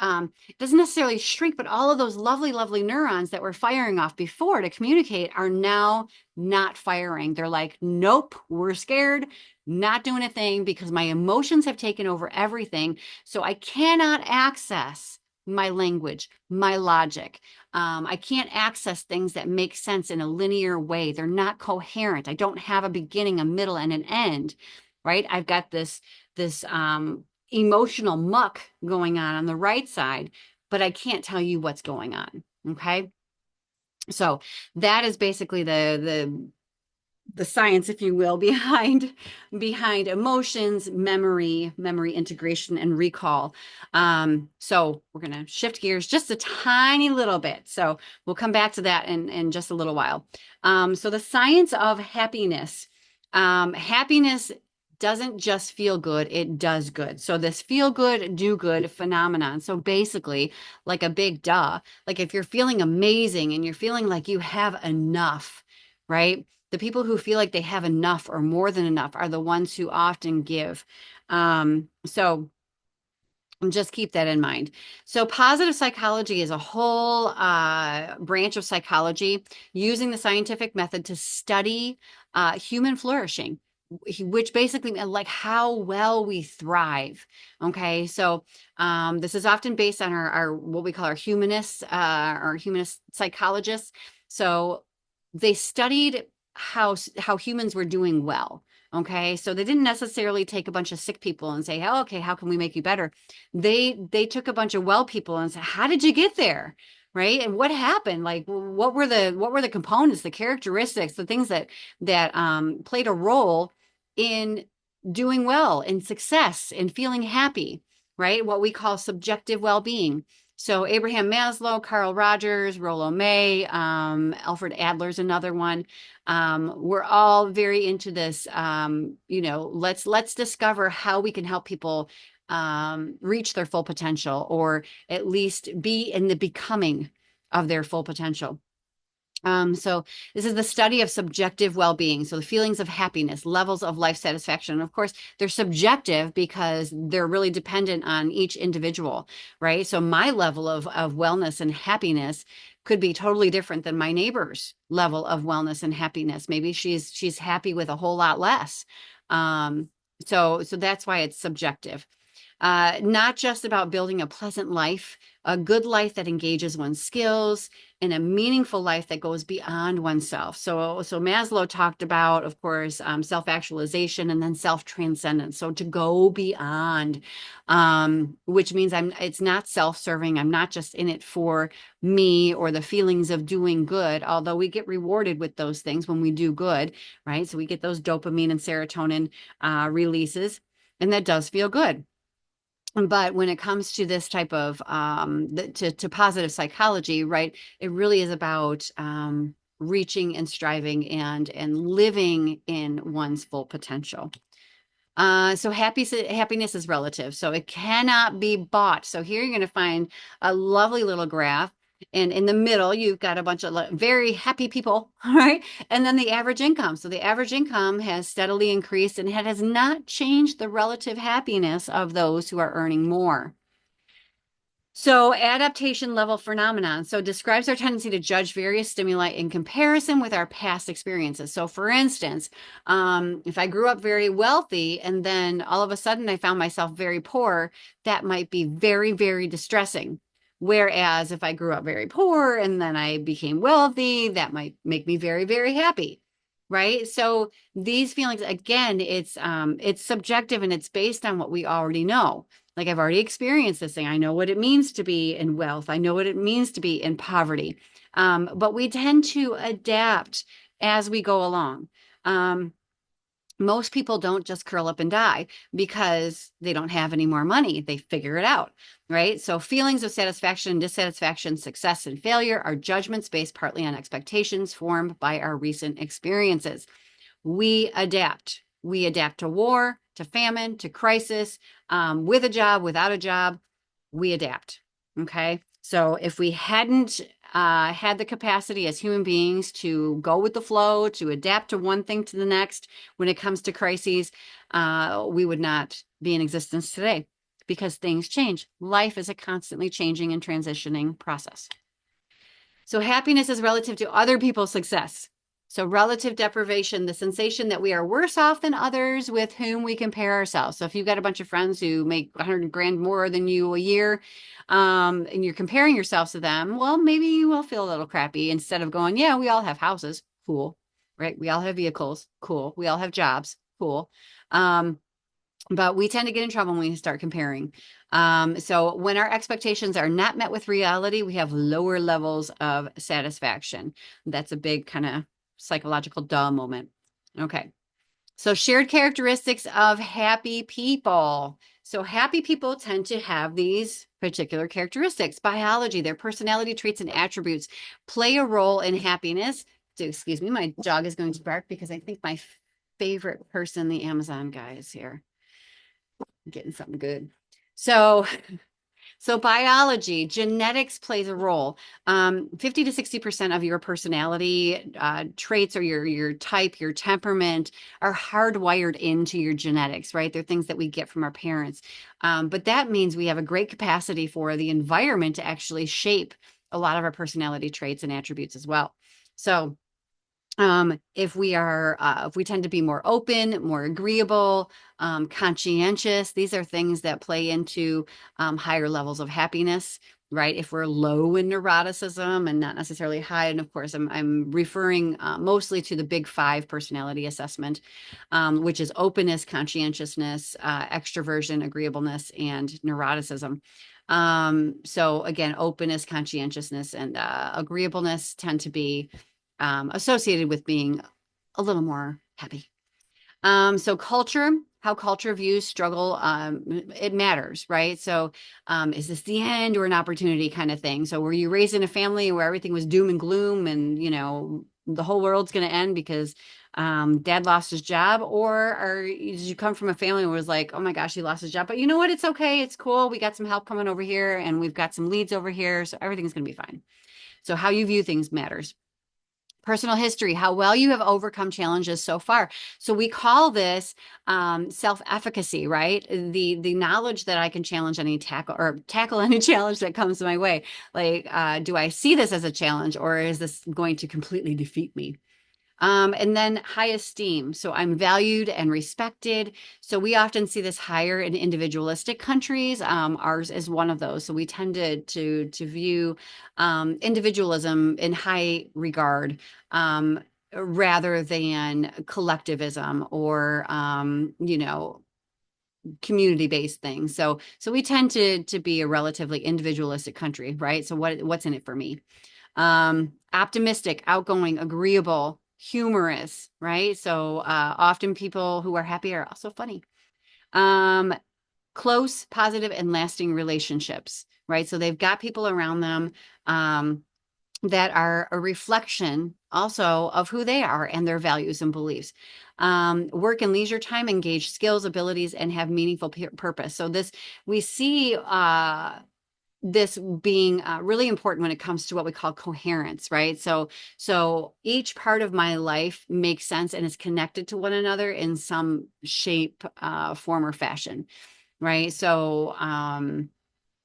doesn't necessarily shrink, but all of those lovely, lovely neurons that were firing off before to communicate are now not firing. They're like, nope, we're scared, not doing a thing because my emotions have taken over everything. So I cannot access my language, my logic. I can't access things that make sense in a linear way. They're not coherent. I don't have a beginning, a middle, and an end, right? I've got this emotional muck going on the right side, but I can't tell you what's going on. Okay. So that is basically the science, if you will, behind emotions, memory integration, and recall. So we're going to shift gears just a tiny little bit. So we'll come back to that in just a little while. So the science of happiness. Happiness doesn't just feel good, it does good. So this feel good, do good phenomenon. So basically, like a big duh, like if you're feeling amazing and you're feeling like you have enough, right? The people who feel like they have enough or more than enough are the ones who often give. So just keep that in mind. So positive psychology is a whole branch of psychology using the scientific method to study human flourishing, which basically like how well we thrive. Okay, so this is often based on our what we call our humanist psychologists. So they studied how humans were doing well. Okay, so they didn't necessarily take a bunch of sick people and say, oh, okay, how can we make you better? They took a bunch of well people and said, how did you get there? Right. And what happened? Like what were the components, the characteristics, the things that played a role in doing well, in success, in feeling happy, right? What we call subjective well-being. So Abraham Maslow, Carl Rogers, Rollo May, Alfred Adler's another one. We're all very into this. Let's discover how we can help people reach their full potential, or at least be in the becoming of their full potential. So this is the study of subjective well-being. So the feelings of happiness, levels of life satisfaction. And of course, they're subjective because they're really dependent on each individual, right? So my level of wellness and happiness could be totally different than my neighbor's level of wellness and happiness. Maybe she's happy with a whole lot less. Um, so that's why it's subjective. Not just about building a pleasant life, a good life that engages one's skills, and a meaningful life that goes beyond oneself. So Maslow talked about, of course, self-actualization and then self-transcendence. So to go beyond, which means it's not self-serving. I'm not just in it for me or the feelings of doing good, although we get rewarded with those things when we do good, right? So we get those dopamine and serotonin releases, and that does feel good. But when it comes to this type of to positive psychology, right, it really is about reaching and striving and living in one's full potential. So happiness is relative, so it cannot be bought. So here you're going to find a lovely little graph. And in the middle, you've got a bunch of very happy people, right? And then the average income. So the average income has steadily increased and it has not changed the relative happiness of those who are earning more. So adaptation level phenomenon. So describes our tendency to judge various stimuli in comparison with our past experiences. So for instance, if I grew up very wealthy and then all of a sudden I found myself very poor, that might be very, very distressing. Whereas if I grew up very poor and then I became wealthy, that might make me very, very happy. Right. So these feelings, again, it's subjective and it's based on what we already know. Like I've already experienced this thing. I know what it means to be in wealth. I know what it means to be in poverty. But we tend to adapt as we go along. Most people don't just curl up and die because they don't have any more money. They figure it out, right? So feelings of satisfaction, dissatisfaction, success, and failure are judgments based partly on expectations formed by our recent experiences. We adapt. We adapt to war, to famine, to crisis, with a job, without a job, we adapt. Okay. So if we hadn't had the capacity as human beings to go with the flow, to adapt to one thing to the next when it comes to crises, we would not be in existence today because things change. Life is a constantly changing and transitioning process. So happiness is relative to other people's success. So relative deprivation, the sensation that we are worse off than others with whom we compare ourselves. So if you've got a bunch of friends who make 100 grand more than you a year, and you're comparing yourselves to them, well, maybe you will feel a little crappy instead of going, yeah, we all have houses. Cool. Right. We all have vehicles. Cool. We all have jobs. Cool. But we tend to get in trouble when we start comparing. So when our expectations are not met with reality, we have lower levels of satisfaction. That's a big kind of psychological duh moment. Okay. So shared characteristics of happy people. So happy people tend to have these particular characteristics. Biology, their personality traits and attributes play a role in happiness. So, excuse me, my dog is going to bark because I think my favorite person, the Amazon guy, is here getting something good. So biology, genetics plays a role. 50 to 60% of your personality traits or your type, your temperament are hardwired into your genetics, right? They're things that we get from our parents. But that means we have a great capacity for the environment to actually shape a lot of our personality traits and attributes as well. So if we tend to be more open, more agreeable, conscientious, these are things that play into higher levels of happiness, right? If we're low in neuroticism and not necessarily high, and of course, I'm referring mostly to the Big Five personality assessment, which is openness, conscientiousness, extroversion, agreeableness, and neuroticism. So again, openness, conscientiousness, and agreeableness tend to be associated with being a little more happy. So culture, how culture views struggle, it matters, right? So is this the end or an opportunity kind of thing? So were you raised in a family where everything was doom and gloom and, the whole world's going to end because dad lost his job? Did you come from a family where it was like, oh my gosh, he lost his job, but you know what? It's okay. It's cool. We got some help coming over here and we've got some leads over here. So everything's going to be fine. So how you view things matters. Personal history, how well you have overcome challenges so far. So we call this self-efficacy, right? The knowledge that I can challenge any tackle any challenge that comes my way. Like, do I see this as a challenge, or is this going to completely defeat me? And then high esteem. So I'm valued and respected. So we often see this higher in individualistic countries. Ours is one of those. So we tend to view individualism in high regard, rather than collectivism or community-based things. So we tend to be a relatively individualistic country, right? So what's in it for me? Optimistic, outgoing, agreeable, humorous, right? So often people who are happy are also funny. Um, Close, positive, and lasting relationships, right? So they've got people around them that are a reflection also of who they are and their values and beliefs. Work and leisure time, engage skills, abilities, and have meaningful purpose. So this we see this being really important when it comes to what we call coherence, right? So each part of my life makes sense and is connected to one another in some shape, form, or fashion, right? So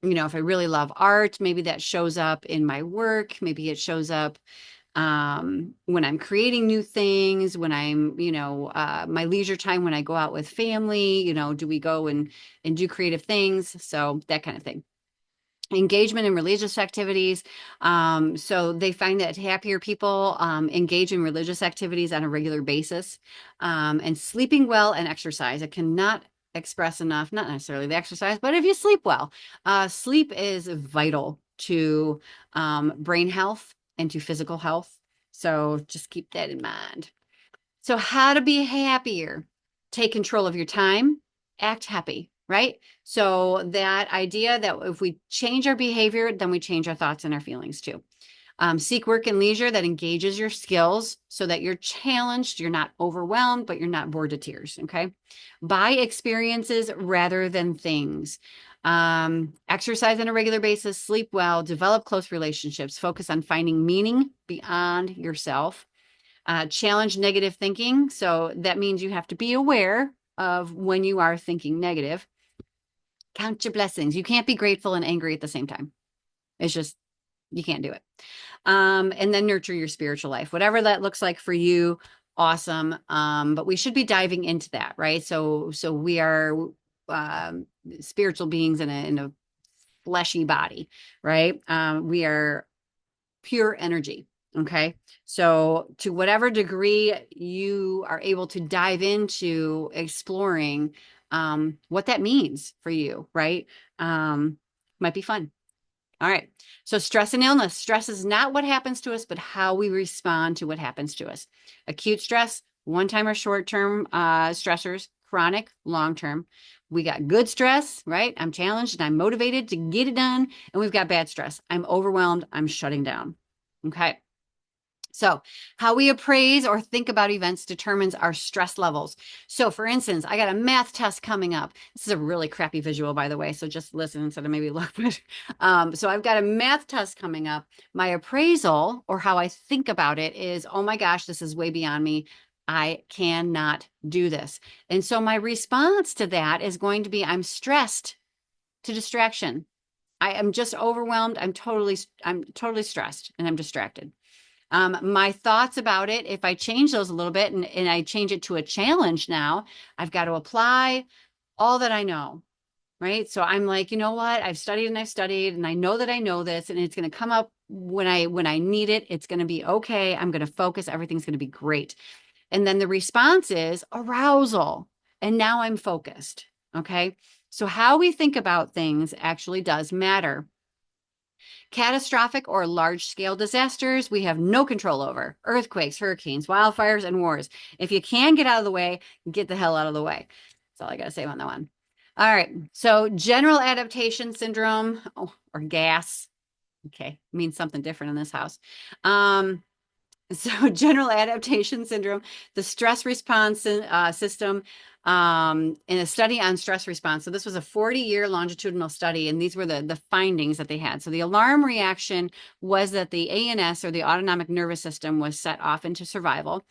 if I really love art, maybe that shows up in my work. Maybe it shows up when I'm creating new things, when I'm, my leisure time, when I go out with family, do we go and do creative things? So that kind of thing. Engagement in religious activities. So they find that happier people engage in religious activities on a regular basis. And sleeping well and exercise. I cannot express enough, not necessarily the exercise, but if you sleep well, sleep is vital to brain health and to physical health. So just keep that in mind. So, how to be happier? Take control of your time, act happy, right? So, that idea that if we change our behavior, then we change our thoughts and our feelings too. Seek work and leisure that engages your skills so that you're challenged, you're not overwhelmed, but you're not bored to tears. Okay. Buy experiences rather than things. Exercise on a regular basis, sleep well, develop close relationships, focus on finding meaning beyond yourself. Challenge negative thinking. So that means you have to be aware of when you are thinking negative. Count your blessings. You can't be grateful and angry at the same time. It's just, you can't do it. And then nurture your spiritual life, whatever that looks like for you. Awesome. But we should be diving into that, right? So we are spiritual beings in a fleshy body, right? We are pure energy. Okay. So, to whatever degree you are able to dive into exploring what that means for you, right? Might be fun. All right. So, stress and illness. Stress is not what happens to us, but how we respond to what happens to us. Acute stress, one time or short term stressors, chronic, long term. We got good stress, right? I'm challenged and I'm motivated to get it done. And we've got bad stress. I'm overwhelmed. I'm shutting down. Okay. So, how we appraise or think about events determines our stress levels. So, for instance, I got a math test coming up. This is a really crappy visual, by the way. So, just listen instead of maybe look. So, I've got a math test coming up. My appraisal or how I think about it is, oh my gosh, this is way beyond me. I cannot do this. And so, my response to that is going to be, I'm stressed to distraction. I am just overwhelmed. I'm totally stressed and I'm distracted. My thoughts about it, if I change those a little bit and I change it to a challenge now, I've got to apply all that I know, right? So I'm like, you know what? I've studied and I know that I know this and it's going to come up when I need it. It's going to be okay. I'm going to focus. Everything's going to be great. And then the response is arousal. And now I'm focused. Okay. So how we think about things actually does matter. Catastrophic or large scale disasters, we have no control over earthquakes, hurricanes, wildfires, and wars. If you can get out of the way, get the hell out of the way. That's all I got to say on that one. All right. So, general adaptation syndrome, or GAS, okay, means something different in this house. So general adaptation syndrome, the stress response system, in a study on stress response. So this was a 40-year longitudinal study, and these were the findings that they had. So the alarm reaction was that the ANS, or the autonomic nervous system, was set off into survival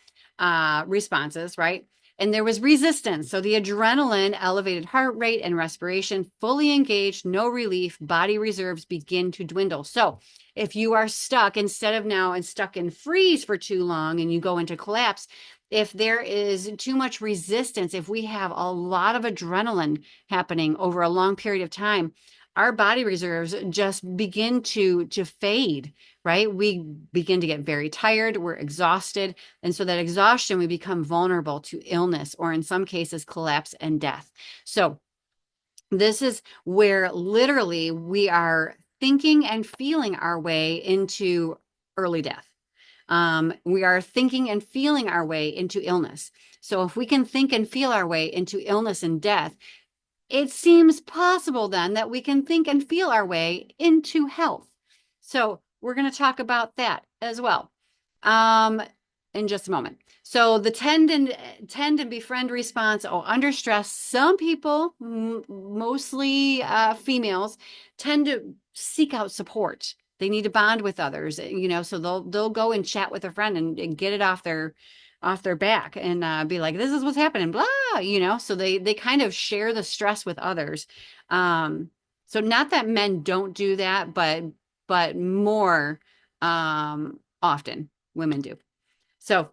responses, right? And there was resistance. So the adrenaline, elevated heart rate, and respiration, fully engaged, no relief, body reserves begin to dwindle. So if you are stuck, instead of now and stuck in freeze for too long and you go into collapse, if there is too much resistance, if we have a lot of adrenaline happening over a long period of time, our body reserves just begin to fade, right? We begin to get very tired, we're exhausted, and so that exhaustion, we become vulnerable to illness, or in some cases collapse and death. So this is where literally we are thinking and feeling our way into early death. We are thinking and feeling our way into illness. So if we can think and feel our way into illness and death, it seems possible then that we can think and feel our way into health. So we're going to talk about that as well in just a moment. So the tend and befriend response, under stress, some people, mostly females, tend to seek out support. They need to bond with others, so they'll go and chat with a friend and get it off their back, and be like, this is what's happening, blah. So they kind of share the stress with others. So not that men don't do that, but more often women do. So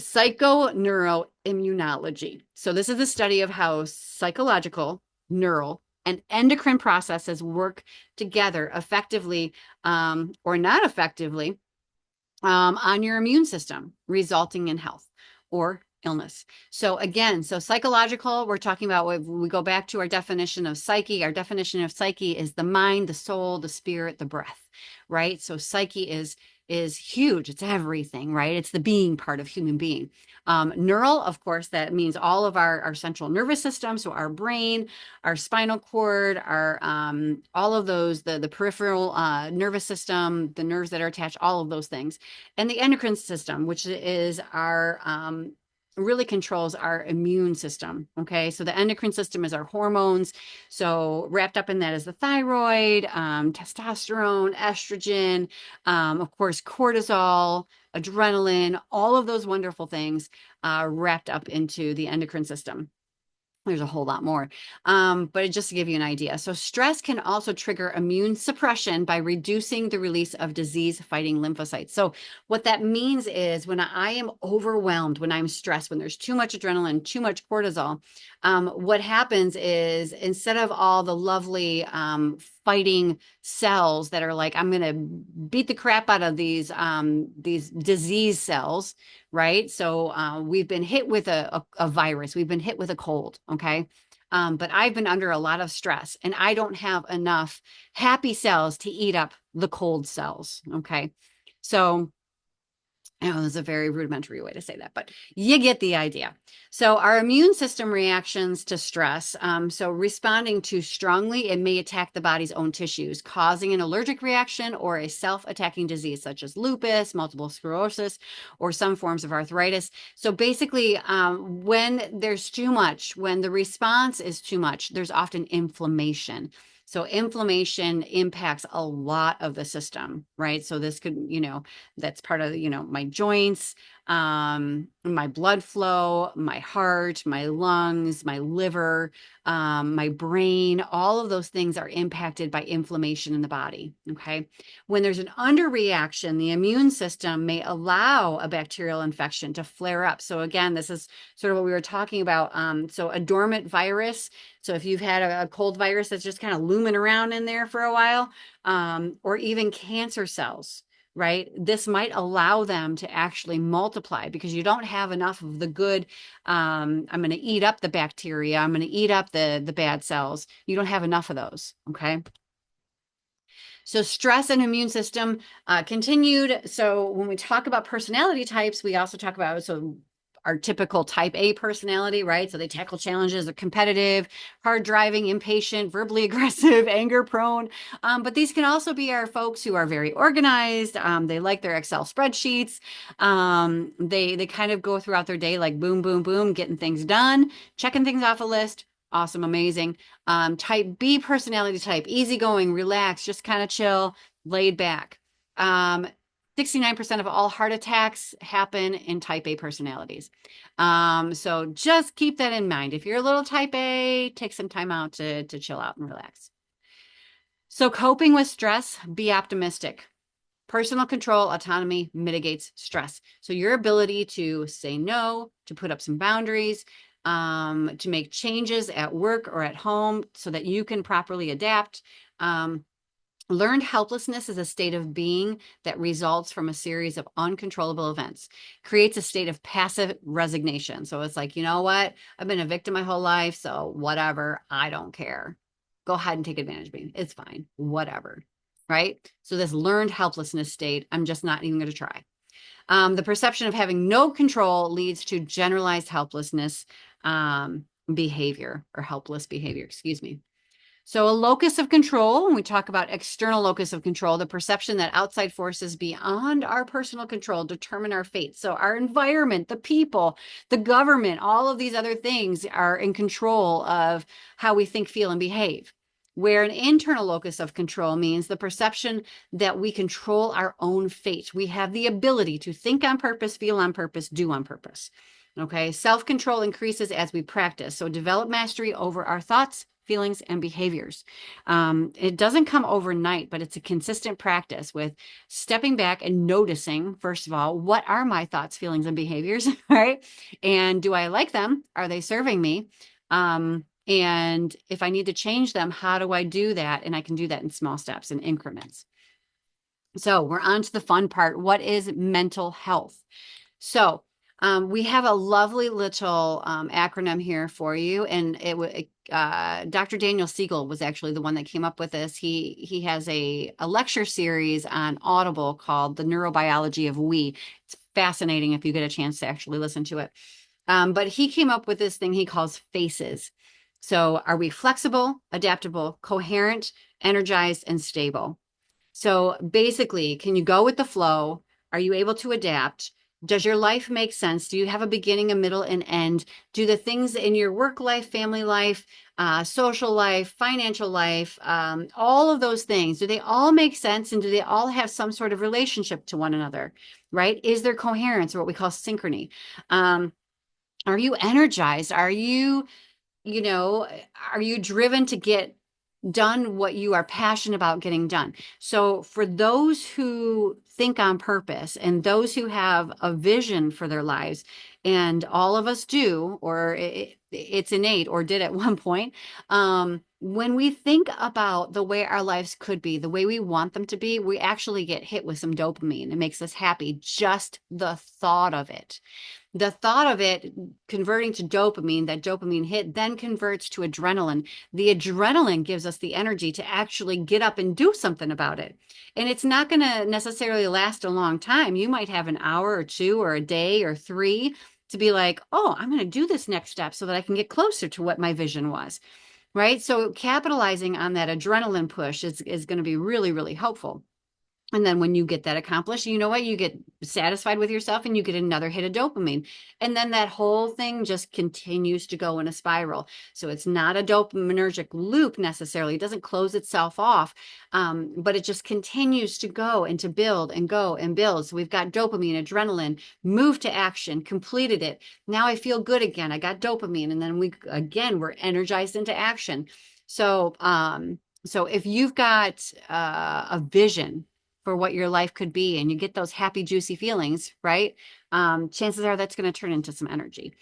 psychoneuroimmunology. So this is the study of how psychological, neural, and endocrine processes work together effectively, or not effectively, on your immune system, resulting in health or illness. So again, psychological, we're talking about, when we go back to our definition of psyche, our definition of psyche is the mind, the soul, the spirit, the breath, right? So psyche is huge. It's everything, right? It's the being part of human being. Neural, of course, that means all of our central nervous system. So our brain, our spinal cord, our all of those, the peripheral nervous system, the nerves that are attached, all of those things. And the endocrine system, which is our really controls our immune system. Okay. So the endocrine system is our hormones. So wrapped up in that is the thyroid, testosterone, estrogen, of course, cortisol, adrenaline, all of those wonderful things wrapped up into the endocrine system. There's a whole lot more, but just to give you an idea. So stress can also trigger immune suppression by reducing the release of disease-fighting lymphocytes. So what that means is, when I am overwhelmed, when I'm stressed, when there's too much adrenaline, too much cortisol, what happens is, instead of all the lovely fighting cells that are like, I'm going to beat the crap out of these disease cells, right? So we've been hit with a virus, we've been hit with a cold, okay? But I've been under a lot of stress, and I don't have enough happy cells to eat up the cold cells, okay? So I know there's a very rudimentary way to say that, but you get the idea. So our immune system reactions to stress, so responding too strongly, it may attack the body's own tissues, causing an allergic reaction or a self-attacking disease such as lupus, multiple sclerosis, or some forms of arthritis. So basically, when there's too much, when the response is too much, there's often inflammation. So inflammation impacts a lot of the system, right? So this could, that's part of, my joints, my blood flow, my heart, my lungs, my liver, my brain, all of those things are impacted by inflammation in the body. Okay. When there's an underreaction, the immune system may allow a bacterial infection to flare up. So again, this is sort of what we were talking about. So a dormant virus. So if you've had a cold virus that's just kind of looming around in there for a while, or even cancer cells, right? This might allow them to actually multiply, because you don't have enough of the good. I'm going to eat up the bacteria. I'm going to eat up the bad cells. You don't have enough of those. Okay. So stress and immune system continued. So when we talk about personality types, we also talk about, so our typical type A personality, right? So they tackle challenges, are competitive, hard driving, impatient, verbally aggressive, anger prone. But these can also be our folks who are very organized. They like their Excel spreadsheets. They kind of go throughout their day like boom, boom, boom, getting things done, checking things off a list. Awesome, amazing. Type B personality type, easygoing, relaxed, just kind of chill, laid back. 69% of all heart attacks happen in type A personalities. So just keep that in mind. If you're a little type A, take some time out to chill out and relax. So coping with stress, be optimistic. Personal control, autonomy mitigates stress. So your ability to say no, to put up some boundaries, to make changes at work or at home so that you can properly adapt. Learned helplessness is a state of being that results from a series of uncontrollable events, creates a state of passive resignation. So it's like, you know what? I've been a victim my whole life, so whatever, I don't care. Go ahead and take advantage of me. It's fine, whatever, right? So this learned helplessness state, I'm just not even going to try. The perception of having no control leads to generalized helplessness behavior or helpless behavior, excuse me. So a locus of control, when we talk about external locus of control, the perception that outside forces beyond our personal control determine our fate. So our environment, the people, the government, all of these other things are in control of how we think, feel, and behave. Where an internal locus of control means the perception that we control our own fate. We have the ability to think on purpose, feel on purpose, do on purpose. Okay, self-control increases as we practice. So develop mastery over our thoughts, feelings, and behaviors. It doesn't come overnight, but it's a consistent practice with stepping back and noticing, first of all, what are my thoughts, feelings, and behaviors, right? And do I like them? Are they serving me? And if I need to change them, how do I do that? And I can do that in small steps and increments. So we're on to the fun part. What is mental health? So we have a lovely little acronym here for you, and Dr. Daniel Siegel was actually the one that came up with this. He has a lecture series on Audible called The Neurobiology of We. It's fascinating if you get a chance to actually listen to it. But he came up with this thing he calls FACES. So are we flexible, adaptable, coherent, energized, and stable? So basically, can you go with the flow? Are you able to adapt? Does your life make sense? Do you have a beginning, a middle, and end? Do the things in your work life, family life, social life, financial life, all of those things, do they all make sense? And do they all have some sort of relationship to one another, right? Is there coherence or what we call synchrony? Are you energized? Are you driven to get done what you are passionate about getting done? So for those who think on purpose and those who have a vision for their lives, and all of us do, or it's innate or did at one point, when we think about the way our lives could be, the way we want them to be, we actually get hit with some dopamine. It makes us happy, just the thought of it. The thought of it converting to dopamine, that dopamine hit then converts to adrenaline. The adrenaline gives us the energy to actually get up and do something about it. And it's not going to necessarily last a long time. You might have an hour or two or a day or three to be like, oh, I'm going to do this next step so that I can get closer to what my vision was, right? So capitalizing on that adrenaline push is going to be really, really helpful. And then when you get that accomplished, you know what? You get satisfied with yourself and you get another hit of dopamine. And then that whole thing just continues to go in a spiral. So it's not a dopaminergic loop necessarily. It doesn't close itself off, but it just continues to go and to build and go and build. So we've got dopamine, adrenaline, move to action, completed it. Now I feel good again. I got dopamine. And then we're energized into action. So, so if you've got a vision for what your life could be and you get those happy, juicy feelings, right? Chances are that's going to turn into some energy.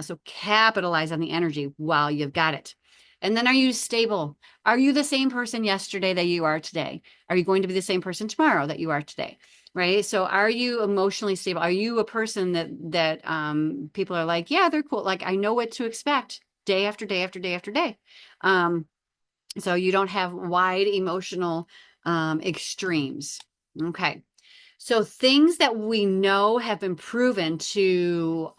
So capitalize on the energy while you've got it. And then are you stable? Are you the same person yesterday that you are today? Are you going to be the same person tomorrow that you are today? Right? So are you emotionally stable? Are you a person that people are like, yeah, they're cool. Like I know what to expect day after day after day after day. So you don't have wide emotional extremes. Okay. So things that we know have been proven to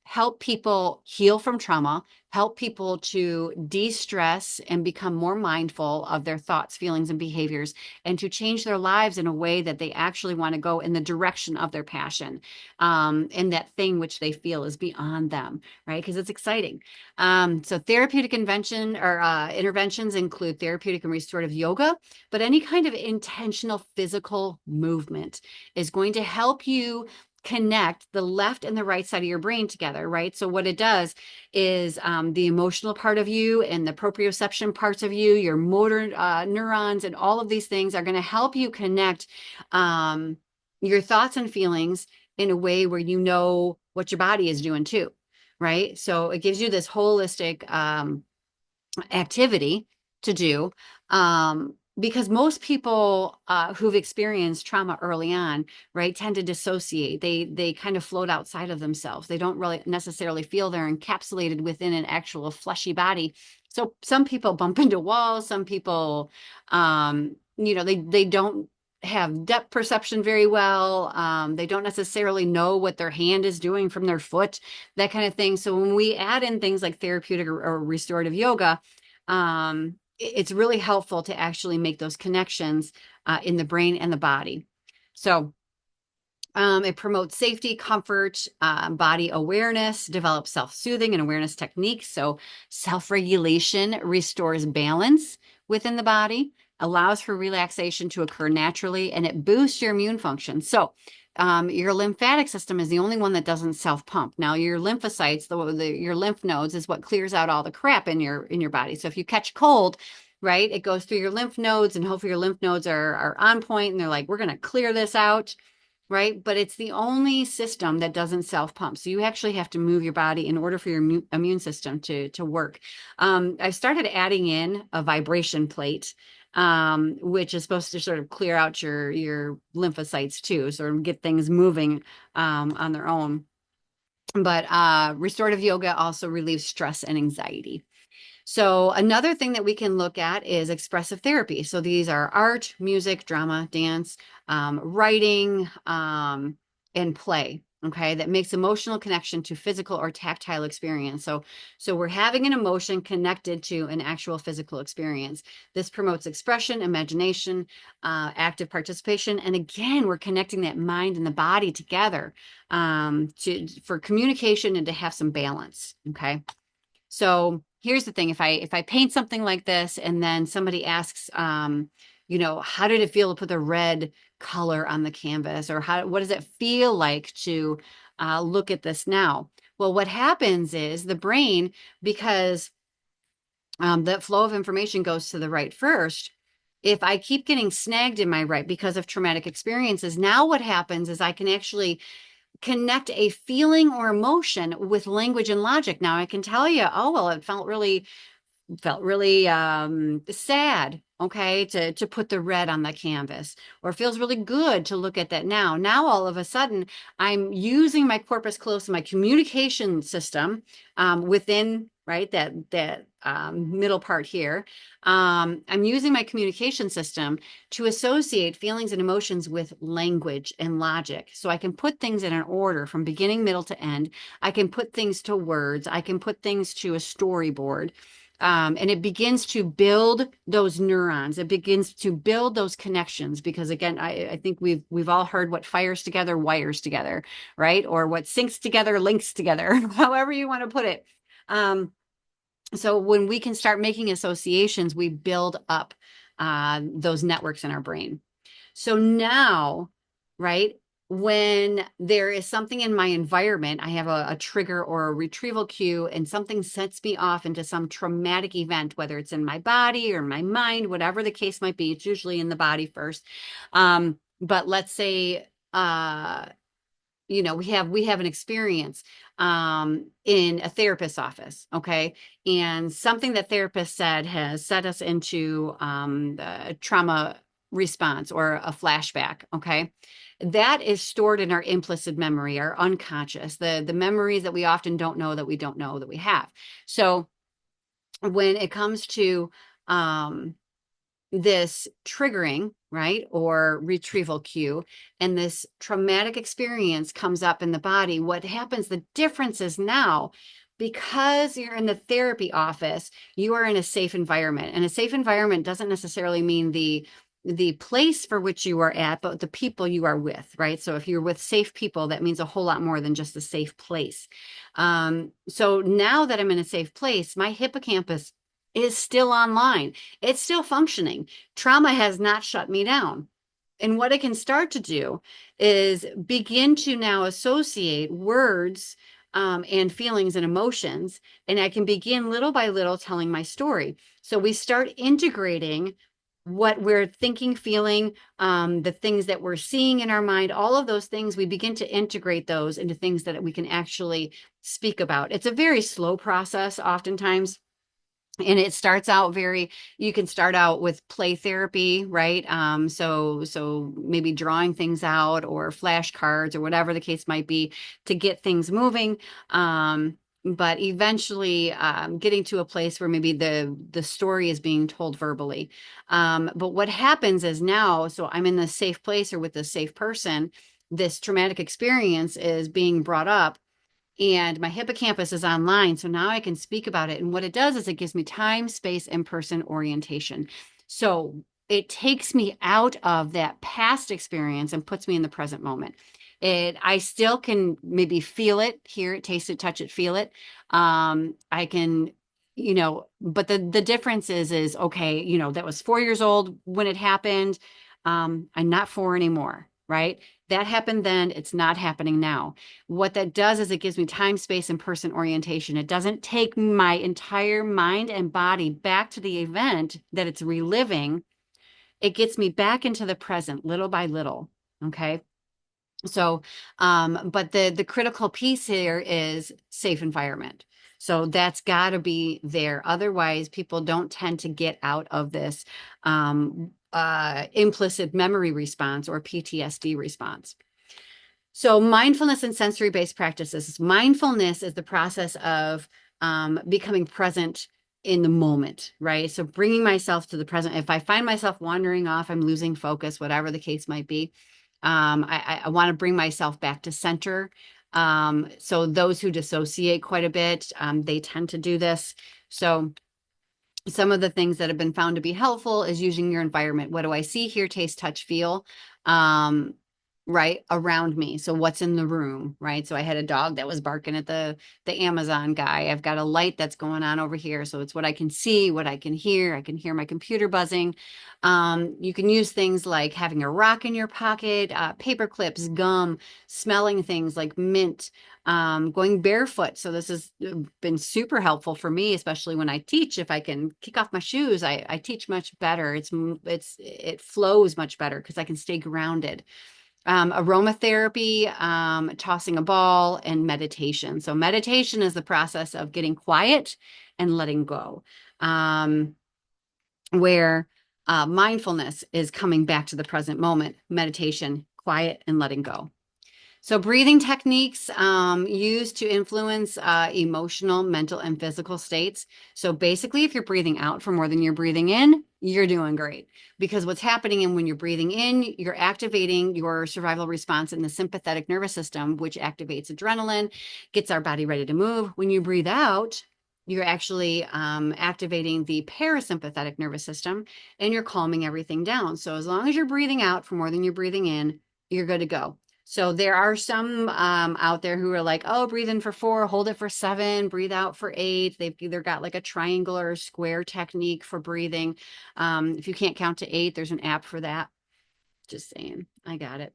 help people heal from trauma, help people to de-stress and become more mindful of their thoughts, feelings, and behaviors, and to change their lives in a way that they actually want to go in the direction of their passion, and that thing which they feel is beyond them, right? Because it's exciting. So therapeutic interventions include therapeutic and restorative yoga, but any kind of intentional physical movement is going to help you connect the left and the right side of your brain together, right? So what it does is the emotional part of you and the proprioception parts of you, your motor neurons, and all of these things are going to help you connect your thoughts and feelings in a way where you know what your body is doing too, right? So it gives you this holistic activity to do, because most people who've experienced trauma early on, right, tend to dissociate. They kind of float outside of themselves. They don't really necessarily feel they're encapsulated within an actual fleshy body. So some people bump into walls. Some people, they don't have depth perception very well. They don't necessarily know what their hand is doing from their foot, that kind of thing. So when we add in things like therapeutic or restorative yoga, it's really helpful to actually make those connections in the brain and the body. So it promotes safety, comfort, body awareness, develops self-soothing and awareness techniques. So self-regulation restores balance within the body, allows for relaxation to occur naturally, and it boosts your immune function. So your lymphatic system is the only one that doesn't self-pump. Now, your lymphocytes, your lymph nodes, is what clears out all the crap in your body. So if you catch cold, right, it goes through your lymph nodes, and hopefully your lymph nodes are on point, and they're like, we're going to clear this out, right? But it's the only system that doesn't self-pump. So you actually have to move your body in order for your immune system to work. I've started adding in a vibration plate, which is supposed to sort of clear out your lymphocytes too, sort of get things moving on their own. But restorative yoga also relieves stress and anxiety. So another thing that we can look at is expressive therapy. So these are art, music, drama, dance, writing, and play. Okay, that makes emotional connection to physical or tactile experience. So we're having an emotion connected to an actual physical experience. This promotes expression, imagination, active participation, and again, we're connecting that mind and the body together for communication and to have some balance. Okay. So here's the thing. If I paint something like this and then somebody asks, how did it feel to put the red color on the canvas, or what does it feel like to look at this now? Well, what happens is the brain, because that flow of information goes to the right first. If I keep getting snagged in my right because of traumatic experiences, now what happens is I can actually connect a feeling or emotion with language and logic. Now I can tell you, oh, well, it felt really sad, okay, to put the red on the canvas, or it feels really good to look at that now. Now all of a sudden I'm using my corpus callosum, my communication system, within, right, that middle part here. I'm using my communication system to associate feelings and emotions with language and logic. So I can put things in an order from beginning, middle to end. I can put things to words. I can put things to a storyboard. And it begins to build those neurons. It begins to build those connections, because again, I think we've all heard what fires together wires together, right? Or what syncs together links together, however you want to put it. So when we can start making associations, we build up those networks in our brain. So now, right, when there is something in my environment, I have a trigger or a retrieval cue, and something sets me off into some traumatic event, whether it's in my body or my mind, whatever the case might be. It's usually in the body first. But let's say, we have an experience in a therapist's office, okay, and something that therapist said has set us into a trauma response or a flashback, okay. That is stored in our implicit memory, our unconscious, the memories that we often don't know that we don't know that we have. So when it comes to this triggering, right? Or retrieval cue. And this traumatic experience comes up in the body. What happens, the difference is now, because you're in the therapy office, you are in a safe environment. And a safe environment doesn't necessarily mean the place for which you are at, but the people you are with, right? So if you're with safe people, that means a whole lot more than just a safe place. So now that I'm in a safe place, my hippocampus is still online. It's still functioning. Trauma has not shut me down. And what I can start to do is begin to now associate words and feelings and emotions, and I can begin little by little telling my story. So we start integrating what we're thinking, feeling, the things that we're seeing in our mind, all of those things, we begin to integrate those into things that we can actually speak about. It's a very slow process oftentimes. And it starts out you can start out with play therapy, right? So maybe drawing things out or flashcards or whatever the case might be to get things moving. But eventually getting to a place where maybe the story is being told verbally. But what happens is now, so I'm in this safe place or with this safe person, this traumatic experience is being brought up and my hippocampus is online. So now I can speak about it. And what it does is it gives me time, space, and person orientation. So it takes me out of that past experience and puts me in the present moment. I still can maybe feel it, hear it, taste it, touch it, feel it. I can, but the difference is okay, that was 4 years old when it happened. I'm not 4 anymore, right? That happened then, it's not happening now. What that does is it gives me time, space, and person orientation. It doesn't take my entire mind and body back to the event that it's reliving. It gets me back into the present little by little. Okay. So, but the critical piece here is safe environment. So that's got to be there. Otherwise, people don't tend to get out of this implicit memory response or PTSD response. So mindfulness and sensory-based practices. Mindfulness is the process of becoming present in the moment, right? So bringing myself to the present. If I find myself wandering off, I'm losing focus, whatever the case might be. I want to bring myself back to center. So those who dissociate quite a bit, they tend to do this. So some of the things that have been found to be helpful is using your environment. What do I see, hear, taste, touch, feel? Right around me. So what's in the room, right? So I had a dog that was barking at the Amazon guy. I've got a light that's going on over here. So it's what I can see, what I can hear. I can hear my computer buzzing. You can use things like having a rock in your pocket, paper clips, gum, smelling things like mint, going barefoot. So this has been super helpful for me, especially when I teach. If I can kick off my shoes, I teach much better. It flows much better because I can stay grounded. Aromatherapy, tossing a ball, and meditation. So meditation is the process of getting quiet and letting go, where mindfulness is coming back to the present moment, meditation, quiet, and letting go. So breathing techniques used to influence emotional, mental, and physical states. So basically, if you're breathing out for more than you're breathing in, you're doing great. Because what's happening when you're breathing in, you're activating your survival response in the sympathetic nervous system, which activates adrenaline, gets our body ready to move. When you breathe out, you're actually activating the parasympathetic nervous system and you're calming everything down. So as long as you're breathing out for more than you're breathing in, you're good to go. So there are some out there who are like, oh, breathe in for 4, hold it for 7, breathe out for 8. They've either got like a triangle or a square technique for breathing. If you can't count to 8, there's an app for that. Just saying, I got it.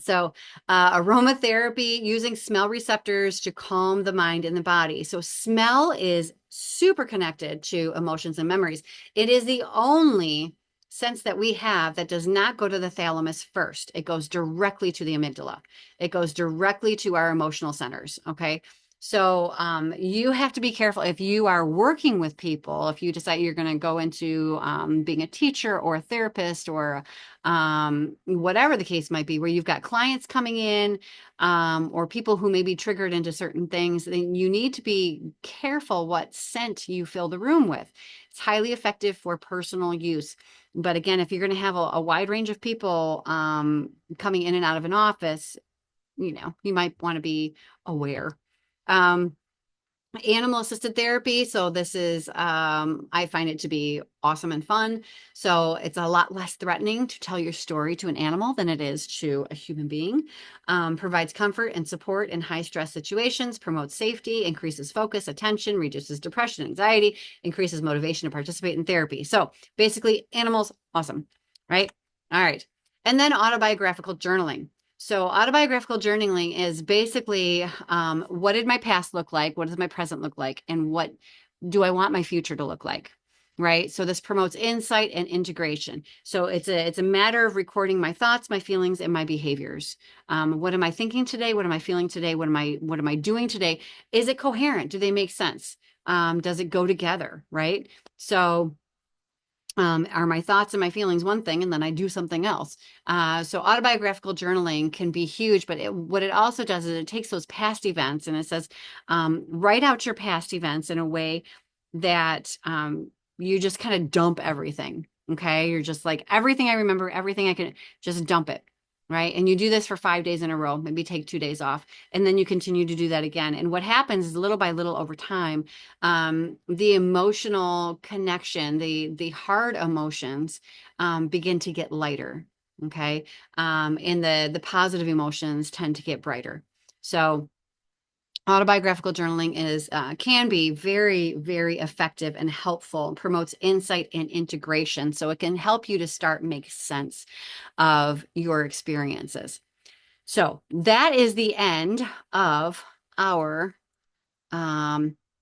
So aromatherapy, using smell receptors to calm the mind and the body. So smell is super connected to emotions and memories. It is the only sense that we have that does not go to the thalamus first. It goes directly to the amygdala. It goes directly to our emotional centers. Okay. So you have to be careful if you are working with people, if you decide you're going to go into being a teacher or a therapist or whatever the case might be, where you've got clients coming in or people who may be triggered into certain things, then you need to be careful what scent you fill the room with. It's highly effective for personal use. But again, if you're going to have a wide range of people coming in and out of an office, you might want to be aware. Um, Animal assisted therapy. So this is, I find it to be awesome and fun. So it's a lot less threatening to tell your story to an animal than it is to a human being. Provides comfort and support in high stress situations, promotes safety, increases focus, attention, reduces depression, anxiety, increases motivation to participate in therapy. So basically animals, awesome, right? All right. And then autobiographical journaling. So autobiographical journaling is basically what did my past look like? What does my present look like? And what do I want my future to look like? Right. So this promotes insight and integration. So it's a matter of recording my thoughts, my feelings, and my behaviors. What am I thinking today? What am I feeling today? What am I doing today? Is it coherent? Do they make sense? Does it go together? Right. So are my thoughts and my feelings one thing and then I do something else. So autobiographical journaling can be huge, but what it also does is it takes those past events and it says, write out your past events in a way that you just kind of dump everything. Okay. You're just like, everything I remember, everything I can just dump it. Right. And you do this for 5 days in a row, maybe take 2 days off, and then you continue to do that again. And what happens is little by little over time, the emotional connection, the hard emotions begin to get lighter. Okay. And the positive emotions tend to get brighter. So autobiographical journaling is can be very, very effective and helpful, promotes insight and integration. So it can help you to start make sense of your experiences. So that is the end of our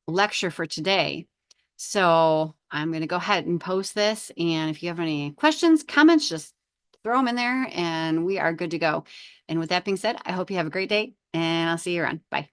lecture for today. So I'm going to go ahead and post this. And if you have any questions, comments, just throw them in there and we are good to go. And with that being said, I hope you have a great day and I'll see you around. Bye.